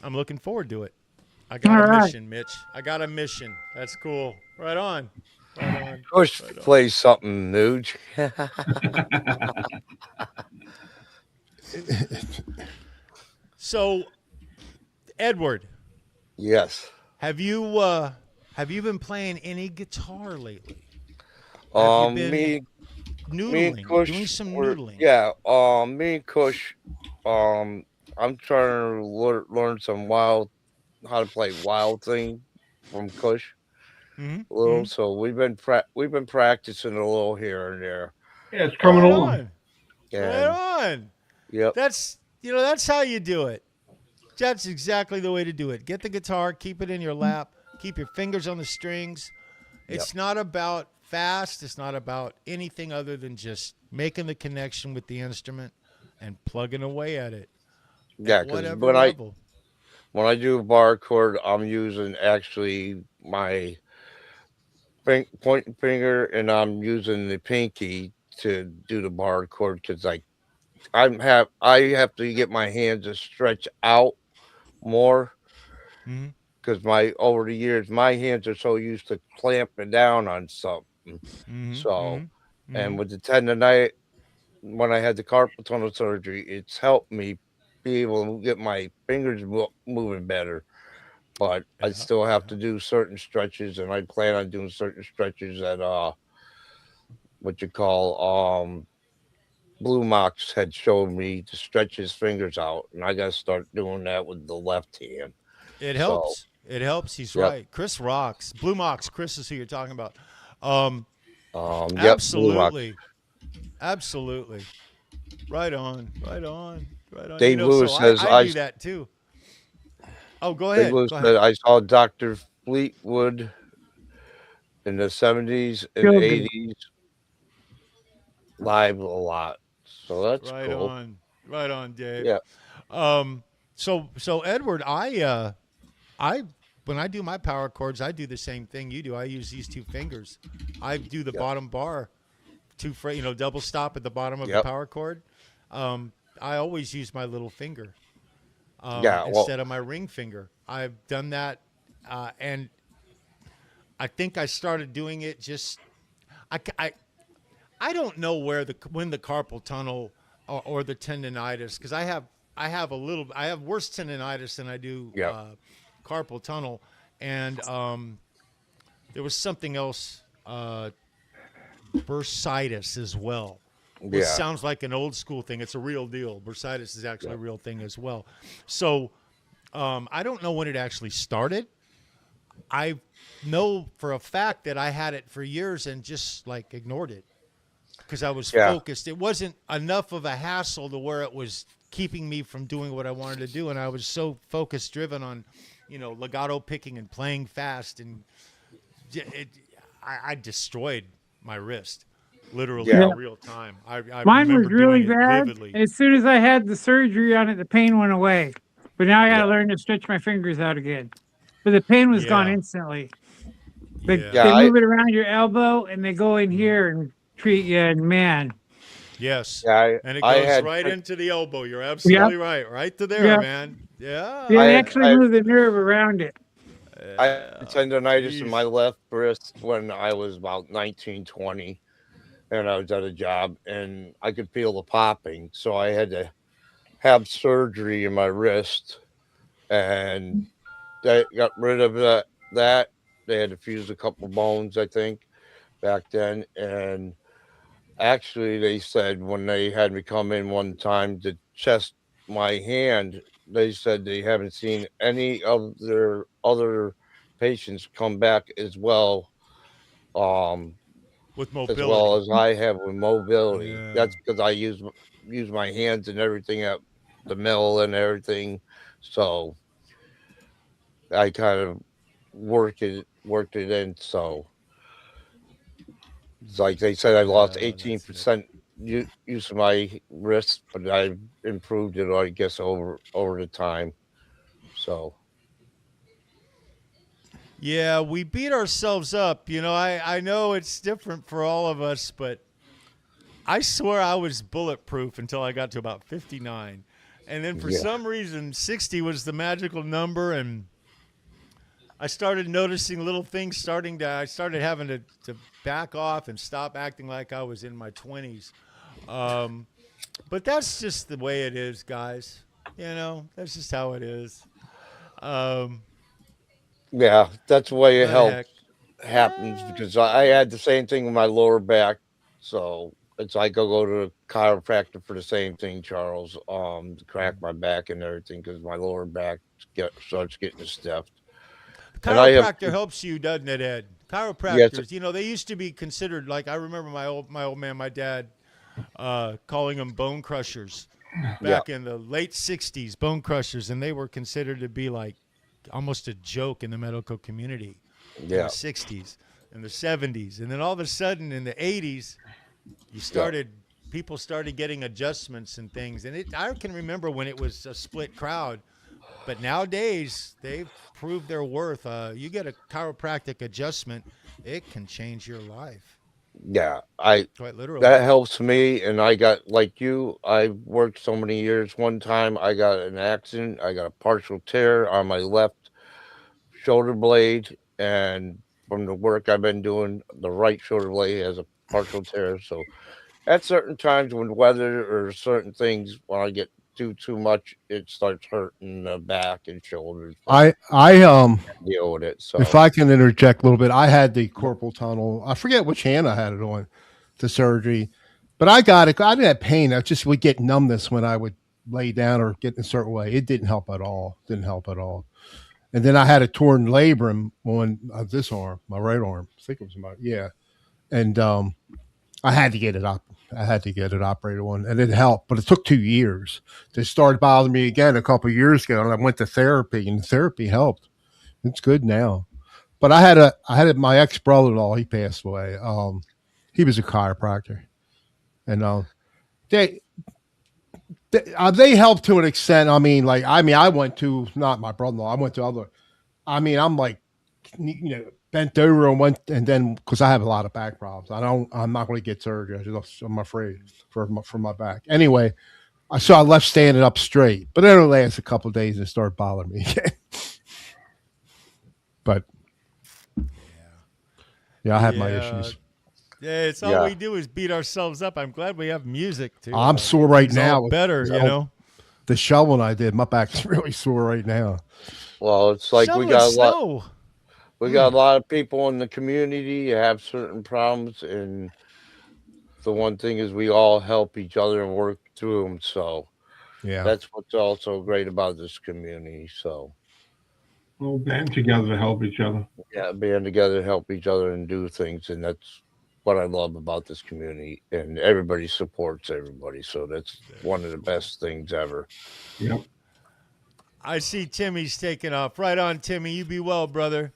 looking forward to it. I got a mission, Mitch. I got a mission. That's cool. Right on. Right on. Push play something, Nuge. So, Edward, Yes. have you been playing any guitar lately? Have you been Me and noodling, Kush doing some were- noodling. Yeah. Me and Kush. I'm trying to learn some how to play wild thing from Kush. Mhm, A little. mhm. So we've been practicing a little here and there. Yeah, it's coming Right along. on. And Right on. yep. That's how you do it. That's exactly the way to do it. Get the guitar, keep it in your lap, keep your fingers on the strings. It's not about fast. It's not about anything other than just making the connection with the instrument and plugging away at it. Yeah, At because whatever when level. I do a bar chord, I'm using actually my pointing finger, and I'm using the pinky to do the bar chord because I have to get my hands to stretch out more Mhm. because over the years my hands are so used to clamping down on something. Mhm, So mhm, and mhm. with the tendonite, when I had the carpal tunnel surgery, it's helped me be able to get my fingers moving better. But I still have to do certain stretches, and I plan on doing certain stretches that what you call Blue Mox had showed me to stretch his fingers out, and I got to start doing that with the left hand. It So, helps. It helps. He's Yep. right. Chris rocks. Blue Mox. Chris is who you're talking about. Yep, Blue Mox. Absolutely. Absolutely. Right on. Right on. Right on. Dave Lewis says I do that too. Oh, go ahead. Dave Lewis Go said ahead. I saw Dr. Fleetwood in the 70s and Feel good. 80s live a lot. So that's Right cool. on. Right on, Dave. Yeah. So Edward, I when I do my power chords, I do the same thing you do. I use these two fingers. I do the Yep. bottom bar, double stop at the bottom of the Yep. power chord. I always use my little finger Yeah. Well. instead of my ring finger. I've done that, and I think I started doing it just. I don't know when the carpal tunnel or the tendonitis, because I have worse tendonitis than I do Yep. carpal tunnel, and there was something else, bursitis as well, which Yeah. sounds like an old school thing. It's a real deal. Bursitis is actually a real thing as well. So I don't know when it actually started. I know for a fact that I had it for years and just like ignored it because I was Yeah. focused. It wasn't enough of a hassle to where it was keeping me from doing what I wanted to do, and I was so focus driven on, legato picking and playing fast, and I destroyed my wrist, literally Yeah. in real time. I Mine was remember really doing it bad. vividly. As soon as I had the surgery on it, the pain went away. But now I got to Yeah. learn to stretch my fingers out again. But the pain was gone Yeah. instantly. They, Yeah. Yeah. they I. move it around your elbow and they go in here and treat you. And man, Yes. Yeah. And it I goes had. right into the elbow. You're yeah, absolutely right. Right to there, yeah, man. Yeah. yeah, I they had. actually I. move the nerve around it. I had tendonitis in Jeez. my left wrist when I was about 19, 20, and I was at a job, and I could feel the popping, so I had to have surgery in my wrist, and they got rid of that. They had to fuse a couple bones, I think, back then. And actually, they said when they had me come in one time to test my hand, they said they haven't seen any of their other patients come back um, With as well mobility. as I have with mobility. Yeah. That's because I use my hands and everything at the mill and everything. So I kind of worked it in. So it's like they said, I lost Yeah, that's it. 18% use of my wrist, but I improved it, I guess, over the time. So Yeah, we beat ourselves up. I know it's different for all of us, but I swear I was bulletproof until I got to about 59. And then for yeah, some reason, 60 was the magical number, and I started noticing little things I started having to back off and stop acting like I was in my 20s. Um, but that's just the way it is, guys. That's just how it is. Um, yeah, that's the way it the heck. happens because I had the same thing with my lower back. So it's like I go to a chiropractor for the same thing, Charles, to crack my back and everything because my lower back starts getting stiff. And I have, Chiropractor helps you, doesn't it, Ed? yes, Chiropractors, they used to be considered like I remember my old man, my dad, calling them bone crushers yeah, back in the late '60s, bone crushers, and they were considered to be like almost a joke in the medical community in the yeah, '60s and the '70s, and then all of a sudden in the '80s, you yeah, started people started getting adjustments and things, and I can remember when it was a split crowd. But nowadays, they've proved their worth. You get a chiropractic adjustment, it can change your life, yeah. I quite literally. That helps me, and I got like you. I worked so many years. One time, I got an accident. I got a partial tear on my left shoulder blade, and from the work I've been doing, the right shoulder blade has a partial tear. So at certain times when weather or certain things, when I get too much, it starts hurting the back and shoulders. But I I deal with it. if So I can interject a little bit, I had the corporal tunnel. I forget which hand I had it on, the surgery, but I got it. I didn't have pain. I just would get numbness when I would lay down or get in a certain way. It didn't help at all. Didn't help at all. And then I had a torn labrum on this arm, my right arm. I think it was and I had to get it up. I had to get it operated on, and it helped. But it took 2 years. They started bothering me again a couple of years ago, and I went to therapy, and the therapy helped. It's good now. But my ex brother in law. He passed away. He was a chiropractor, and they they helped to an extent. I went to not my brother in law. I went to other I mean, I'm like, bent over and went, and then because I have a lot of back problems, I'm not going to get surgery. I'm afraid for my back. Anyway, I left standing up straight, but then it lasts a couple of days and start bothering me again. But yeah, I have my issues. Yeah, it's all we do is beat ourselves up. I'm glad we have music too. I'm sore right It's now. all better, The shoveling I did, my back's really sore right now. Well, it's like Shoveling snow. We got a lot of people in the community who have certain problems, and the one thing is we all help each other and work through them. So Yeah, that's what's also great about this community. So We'll band together to help each other. yeah, being together, help each other, and do things, and that's what I love about this community. And everybody supports everybody, so that's one of the best things ever. Yep. I see Timmy's taking off. Right on, Timmy. You be well, brother.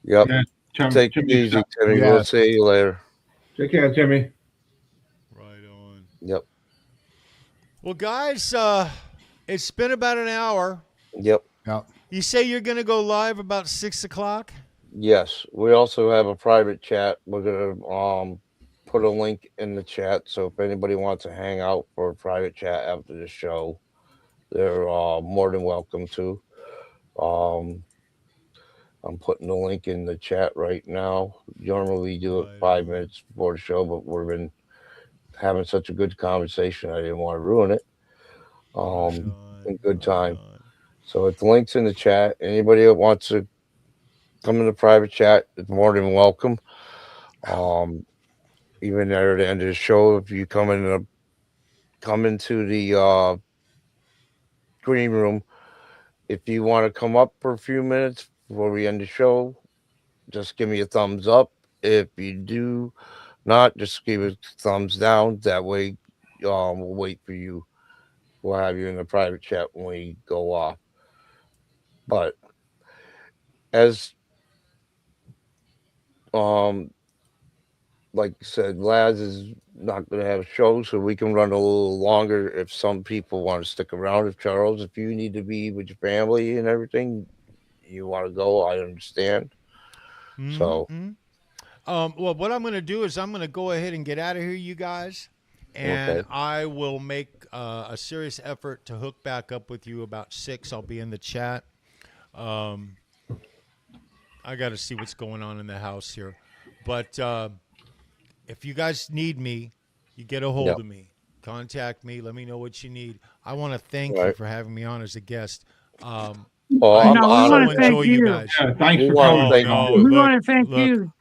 Yep. Yeah, Take it easy, Timmy. Yeah. We'll see you later. Take care, Timmy. Right on. Yep. Well, guys, it's been about an hour. Yep. yeah. You say you're going to go live about 6 o'clock? Yes. We also have a private chat. We're gonna put a link in the chat, so if anybody wants to hang out for a private chat after the show, they're more than welcome to. I'm putting the link in the chat right now. Normally we do it 5 minutes before the show, but we've been having such a good conversation, I didn't want to ruin it. In good time. So if the link's in the chat, anybody that wants to come in the private chat is more than welcome. Even at the end of the show, if you come into the green room, if you want to come up for a few minutes before we end the show, just give me a thumbs up. If you do not, just give it a thumbs down. That way, we'll wait for you. We'll have you in the private chat when we go off. But as like I said, Laz is not going to have a show, so we can run a little longer if some people want to stick around. If Charles, if you need to be with your family and everything, you want to go, I understand. So, well, what I'm going to do is I'm going to go ahead and get out of here, you guys, and I will make a serious effort to hook back up with you about 6. I'll be in the chat. I got to see what's going on in the house here, but if you guys need me, you get a hold of me. Contact me. Let me know what you need. I want to thank you for having me on as a guest. I'm we want to enjoy thank you you. guys. Yeah, thanks for coming. coming. We want to thank you.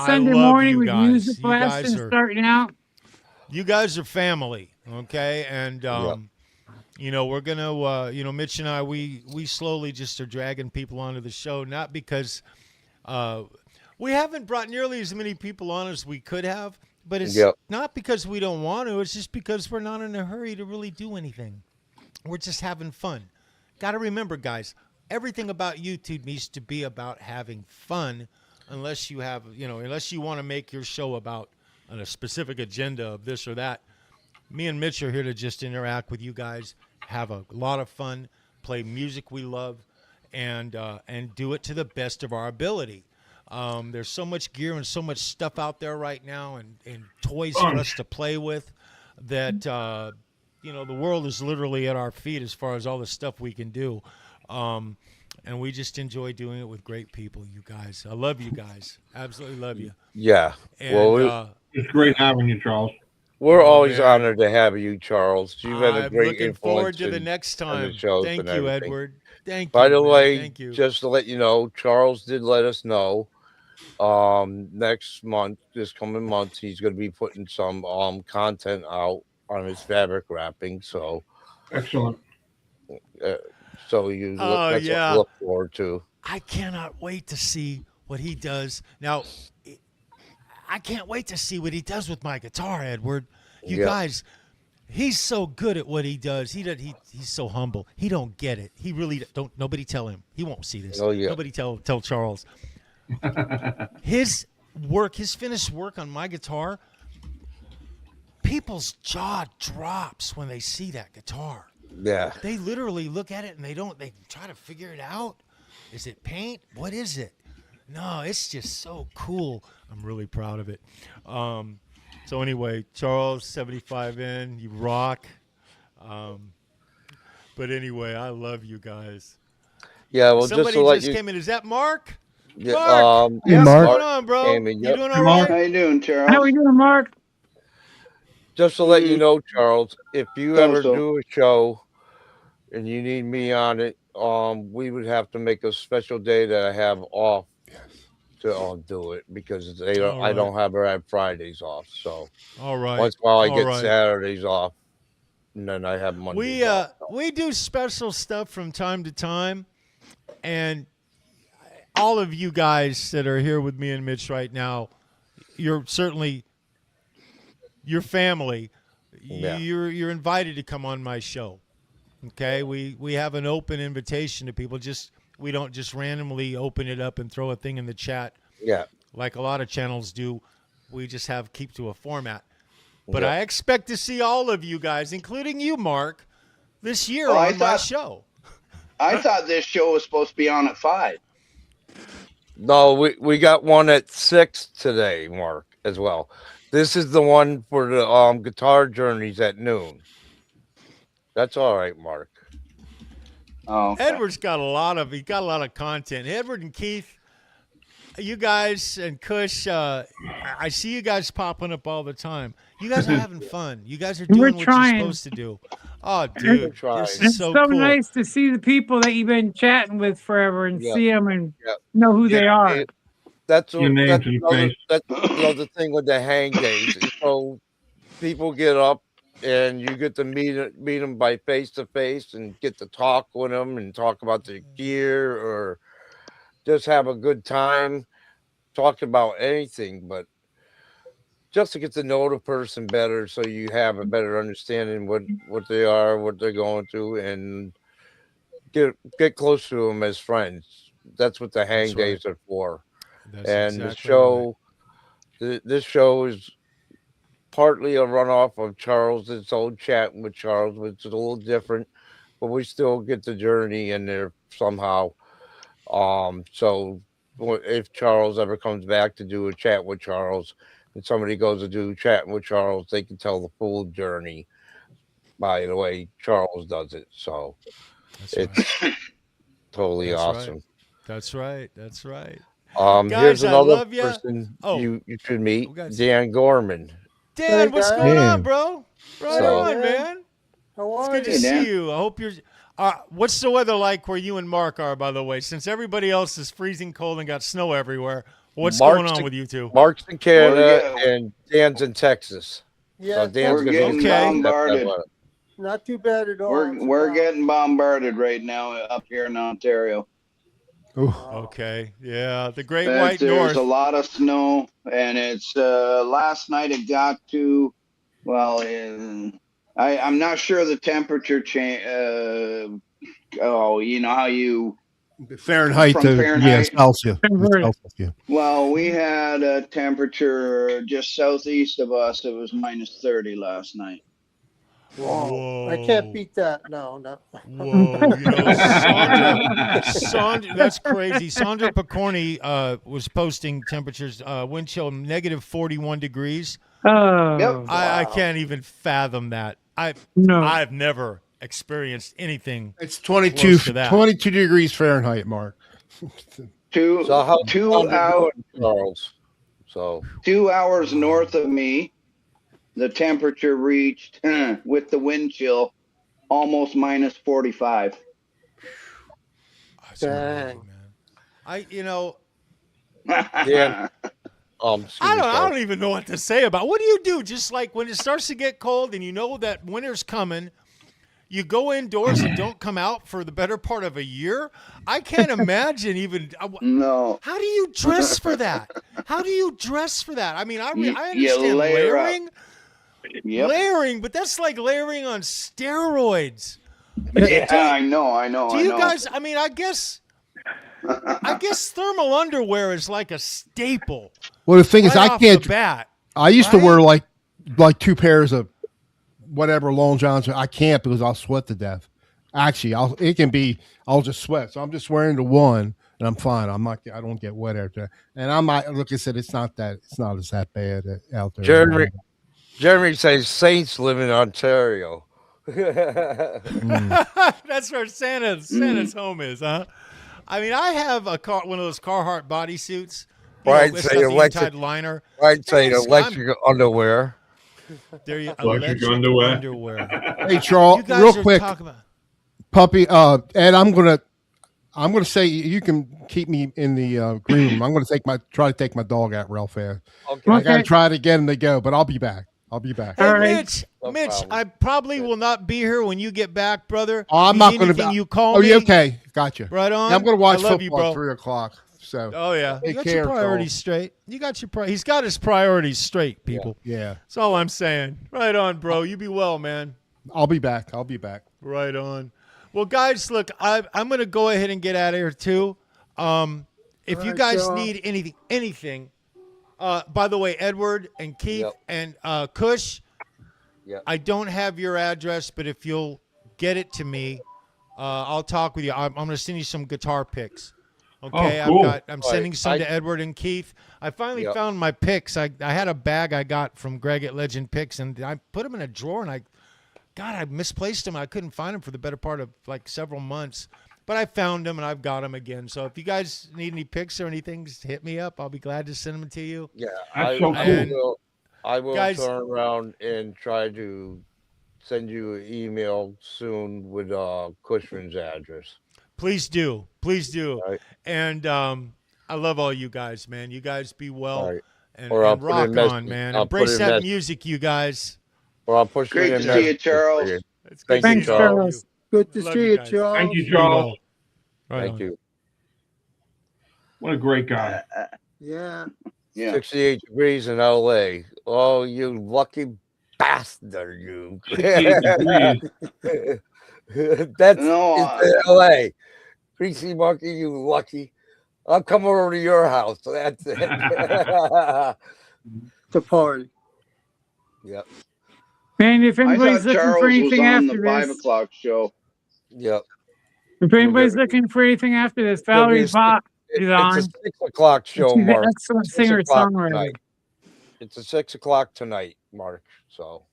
Sunday morning with guys. music blasting starting out. You guys are family, okay? And we're gonna, Mitch and I, we slowly just are dragging people onto the show, not because we haven't brought nearly as many people on as we could have, but it's not because we don't want to. It's just because we're not in a hurry to really do anything. We're just having fun. Got to remember, guys, everything about YouTube needs to be about having fun, unless you have, unless you want to make your show about a specific agenda of this or that. Me and Mitch are here to just interact with you guys, have a lot of fun, play music we love, and do it to the best of our ability. There's so much gear and so much stuff out there right now, and toys for us to play with that the world is literally at our feet as far as all the stuff we can do. And we just enjoy doing it with great people, you guys. I love you guys. Absolutely love you. Yeah. And, it's great having you, Charles. We're always honored to have you, Charles. You've had a great influence. I'm looking forward to the next time. Thank you, Edward. Thank you. By the way, thank you. Just to let you know, Charles did let us know next month, this coming month, he's going to be putting some content out on his fabric wrapping. So excellent. So you that's what to look forward to. I cannot wait to see what he does. Now, I can't wait to see what he does with my guitar, Edward. You guys, he's so good at what he does. He's so humble. He don't get it. He really don't. Nobody tell him. He won't see this. Nobody tell Charles. His finished work on my guitar, people's jaw drops when they see that guitar. Yeah. They literally look at it and they try to figure it out. Is it paint? What is it? No, it's just so cool. I'm really proud of it. So anyway, Charles, 75 in, you rock. But anyway, I love you guys. Yeah, well, just Somebody to let just you, came in. Is that Mark? yeah, Mark, Hey, what's Mark. going on, bro? came in. You Yep. doing Hey, all Mark. right? How you doing, Charles? How we doing, Mark? Just to let you know, Charles, if you ever So. do a show and you need me on it, we would have to make a special day that I have off to do it because they don't. All I right. don't have Fridays off. So All right. once in a while I All get right. Saturdays off, and then I have Mondays off. We do special stuff from time to time, and all of you guys that are here with me and Mitch right now, you're certainly your family. Yeah. You're invited to come on my show. Okay, we have an open invitation to people. Just we don't just randomly open it up and throw a thing in the chat Yeah. like a lot of channels do. We just keep to a format. But Yeah. I expect to see all of you guys, including you, Mark, this year Oh, I on my thought- show. I thought this show was supposed to be on at 5. No, we got one at 6 today, Mark, as well. This is the one for the guitar journeys at noon. That's all right, Mark. Oh, okay. Edward's got a lot of content. Edward and Keith, you guys and Kush, I see you guys popping up all the time. You guys are having fun. You guys are We're doing what trying. you're supposed to do. Oh, dude, trying. this It's is so, so cool. nice to see the people that you've been chatting with forever and Yeah. see them and Yeah. know who they Yeah, are. That's Your names that's and your another, face. that's another thing with the hang days. So people get up and you get to meet them by face to face and get to talk with them and talk about their gear or just have a good time. Talk about anything, but just to get to know the person better, so you have a better understanding what they are, what they're going through, and get close to them as friends. That's what the hang That's right. days are for. That's And the exactly show, this show is partly a runoff of Charles's old chat with Charles, which is a little different, but we still get the journey in there somehow. So if Charles ever comes back to do a chat with Charles, and somebody goes to do chatting with Charles, they can tell the full journey by the way Charles does it. So That's right. it's totally That's right. awesome. That's right. That's right. Here's Guys, I another love ya. person Oh. you should meet, We got- Dan Gorman. Dan, Hey, what's guys. going on, Dan. bro? Right So- on, man. How It's are good to you? Hey, Dan. see you. I hope you're. What's the weather like where you and Mark are, by the way? Since everybody else is freezing cold and got snow everywhere, what's Mark's going on in- with you two? Mark's in Canada We're and Dan's in Texas. Yeah, So Dan's We're gonna getting be Okay. bombarded. not too bad at all. We're getting bombarded right now up here in Ontario. Ooh. Okay, yeah, the Great There's White North. a lot of snow, and it's last night it got to, well, I'm not sure the temperature change. You know how you, Fahrenheit From to Fahrenheit. Celsius. Convert it. Celsius, yeah. well, we had a temperature just southeast of us. It was minus 30 last night. Whoa. I can't beat that. No. Whoa, you know, Sandra, that's crazy. Sandra Picorni was posting temperatures, wind chill negative 41 degrees. Oh, Yep. I Wow. can't even fathom that. no. I've never experienced anything. It's 22, Close to that. 22 degrees Fahrenheit, Mark. Two, So how two how's it out, going, Charles? So 2 hours north of me, the temperature reached with the wind chill almost minus 45. That's amazing, Dang. man. Yeah. excuse I me, don't Charles. even know what to say about. What do you do? Just like when it starts to get cold and you know that winter's coming, you go indoors and don't come out for the better part of a year. I can't imagine even. No. How do you dress for that? How do you dress for that? I mean, I You understand layer up. layering, Yep. layering, but that's like layering on steroids. Yeah, I know. Do you guys? I mean, I guess thermal underwear is like a staple. Well, the thing is, right I off can't. the bat. I used to right? wear like 2 pairs of whatever long johns. I can't because I'll sweat to death. Actually, I'll just sweat. So I'm just wearing the one, and I'm fine. I don't get wet after. And I'm not. Like I said, it's not as that bad out there. Jeremy says Saints live in Ontario. That's where Santa's home is, huh? I mean, I have one of those Carhartt bodysuits. Brian It's say got the electric. inside liner. Brian say Yes, electric underwear. There you Electric underwear. Hey, Charles, You guys real are quick, talking about. puppy. Ed, I'm gonna say you can keep me in the green room. I'm gonna try to take my dog out real fast. Okay. I gotta try to get him to go, but I'll be back. Hey, All right. Mitch, No Mitch, problem. I probably will not be here when you get back, brother. Oh, I'm Need not gonna anything be. You call Oh, me. yeah, okay, gotcha. Right on. Yeah, I'm gonna watch I love football you, bro. at 3:00. So Oh yeah, you Take got care, your priorities Charles. straight. You got your he's got his priorities straight, people. yeah, That's all I'm saying. Right on, bro. You be well, man. I'll be back. Right on. Well, guys, look, I'm going to go ahead and get out of here too. If All you right, guys Joe. need anything, by the way, Edward and Keith Yep. and Kush, Yep. I don't have your address, but if you'll get it to me, I'll talk with you. I'm going to send you some guitar picks. Okay, Oh, cool. I'm sending some I- to Edward and Keith. I finally Yep. found my picks. I had a bag I got from Greg at Legend Picks, and I put them in a drawer, and I misplaced them. I couldn't find them for the better part of like several months, but I found them and I've got them again. So if you guys need any picks or anything, just hit me up. I'll be glad to send them to you. Yeah, That's so cool. I will Guys- turn around and try to send you an email soon with Cushman's address. Please do. All right. And I love all you guys, man. You guys be well All right. and, Or I'll and put in rock message- on, man. I'll put Embrace in that message- music, you guys. Or I'll push Great it in to see you, message for Charles. you. It's Thank good you, seeing all of Charles. Good to Love see you you, guys. Charles. Thank you, Be well. Charles. Right Thank on. you. What a great guy. Yeah. Yeah. 68 degrees in LA. Oh, you lucky bastard, you. 68 degrees. That's No, it's LA. Greasy monkey, you lucky. I'll come over to your house. So that's it. The party. Yep. Man, if I anybody's thought looking Charles for was anything on after the 5 this, o'clock show. Yep. if anybody's looking for anything after this, Valerie It's- Bach is on. It's a 6 o'clock show, She's an Mark. excellent 6 singer o'clock songwriter. tonight. It's a 6 o'clock tonight, Mark. So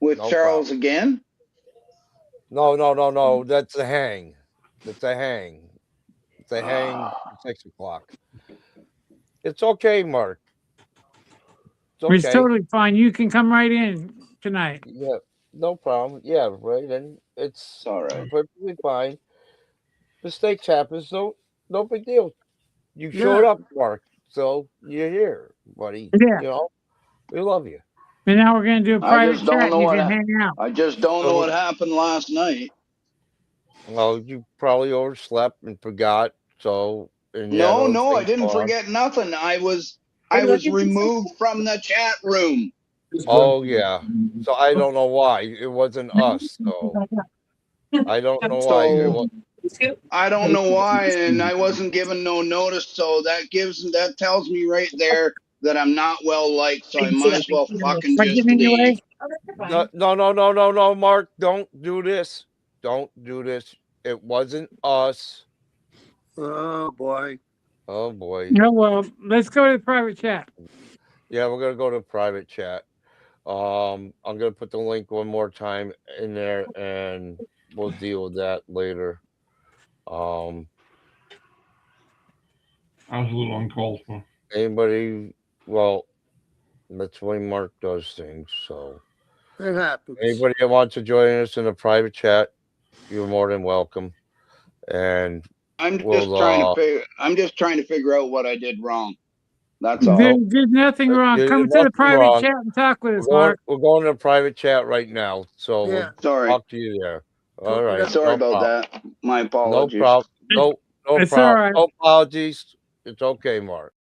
With No Charles again? no. That's a hang. It's a hang. It's a hang at 6 o'clock. It's okay, Mark. It's okay. It's totally fine. You can come right in tonight. Yeah, no problem. Yeah, right. And it's All right. perfectly fine. Mistakes happen. No big deal. You showed up, Mark. So you're here, buddy. Yeah. You know, we love you. And now we're going to do a I private just don't chat know and you what can I- hang out. I just don't know what happened last night. Well, you probably overslept and forgot. So and No, those I things didn't go on. forget nothing. I was removed from the chat room. Oh yeah. So I don't know why it wasn't us. So I don't know why. It was, I don't know why, and I wasn't given no notice, so that tells me right there that I'm not well liked, so I might as well fucking Like, just anyway, leave. no, Mark. Don't do this. Don't do this. It wasn't us. Oh boy. Oh boy. no, well, let's go to the private chat. Yeah, we're gonna go to private chat. I'm gonna put the link one more time in there, and we'll deal with that later. I was a little uncalled for. Anybody? Well, that's the way Mark does things. So, It happens. anybody that wants to join us in a private chat, you're more than welcome. And I'm just Well, trying to figure out what I did wrong. That's all. Did nothing wrong. You Come did to the nothing private wrong. chat and talk with us, we're going, Mark. we're going to a private chat right now. So Yeah. we'll Sorry. talk to you there. All right. Sorry no about problem. that. My No apologies. problem. No It's problem. all right. No apologies. It's okay, Mark.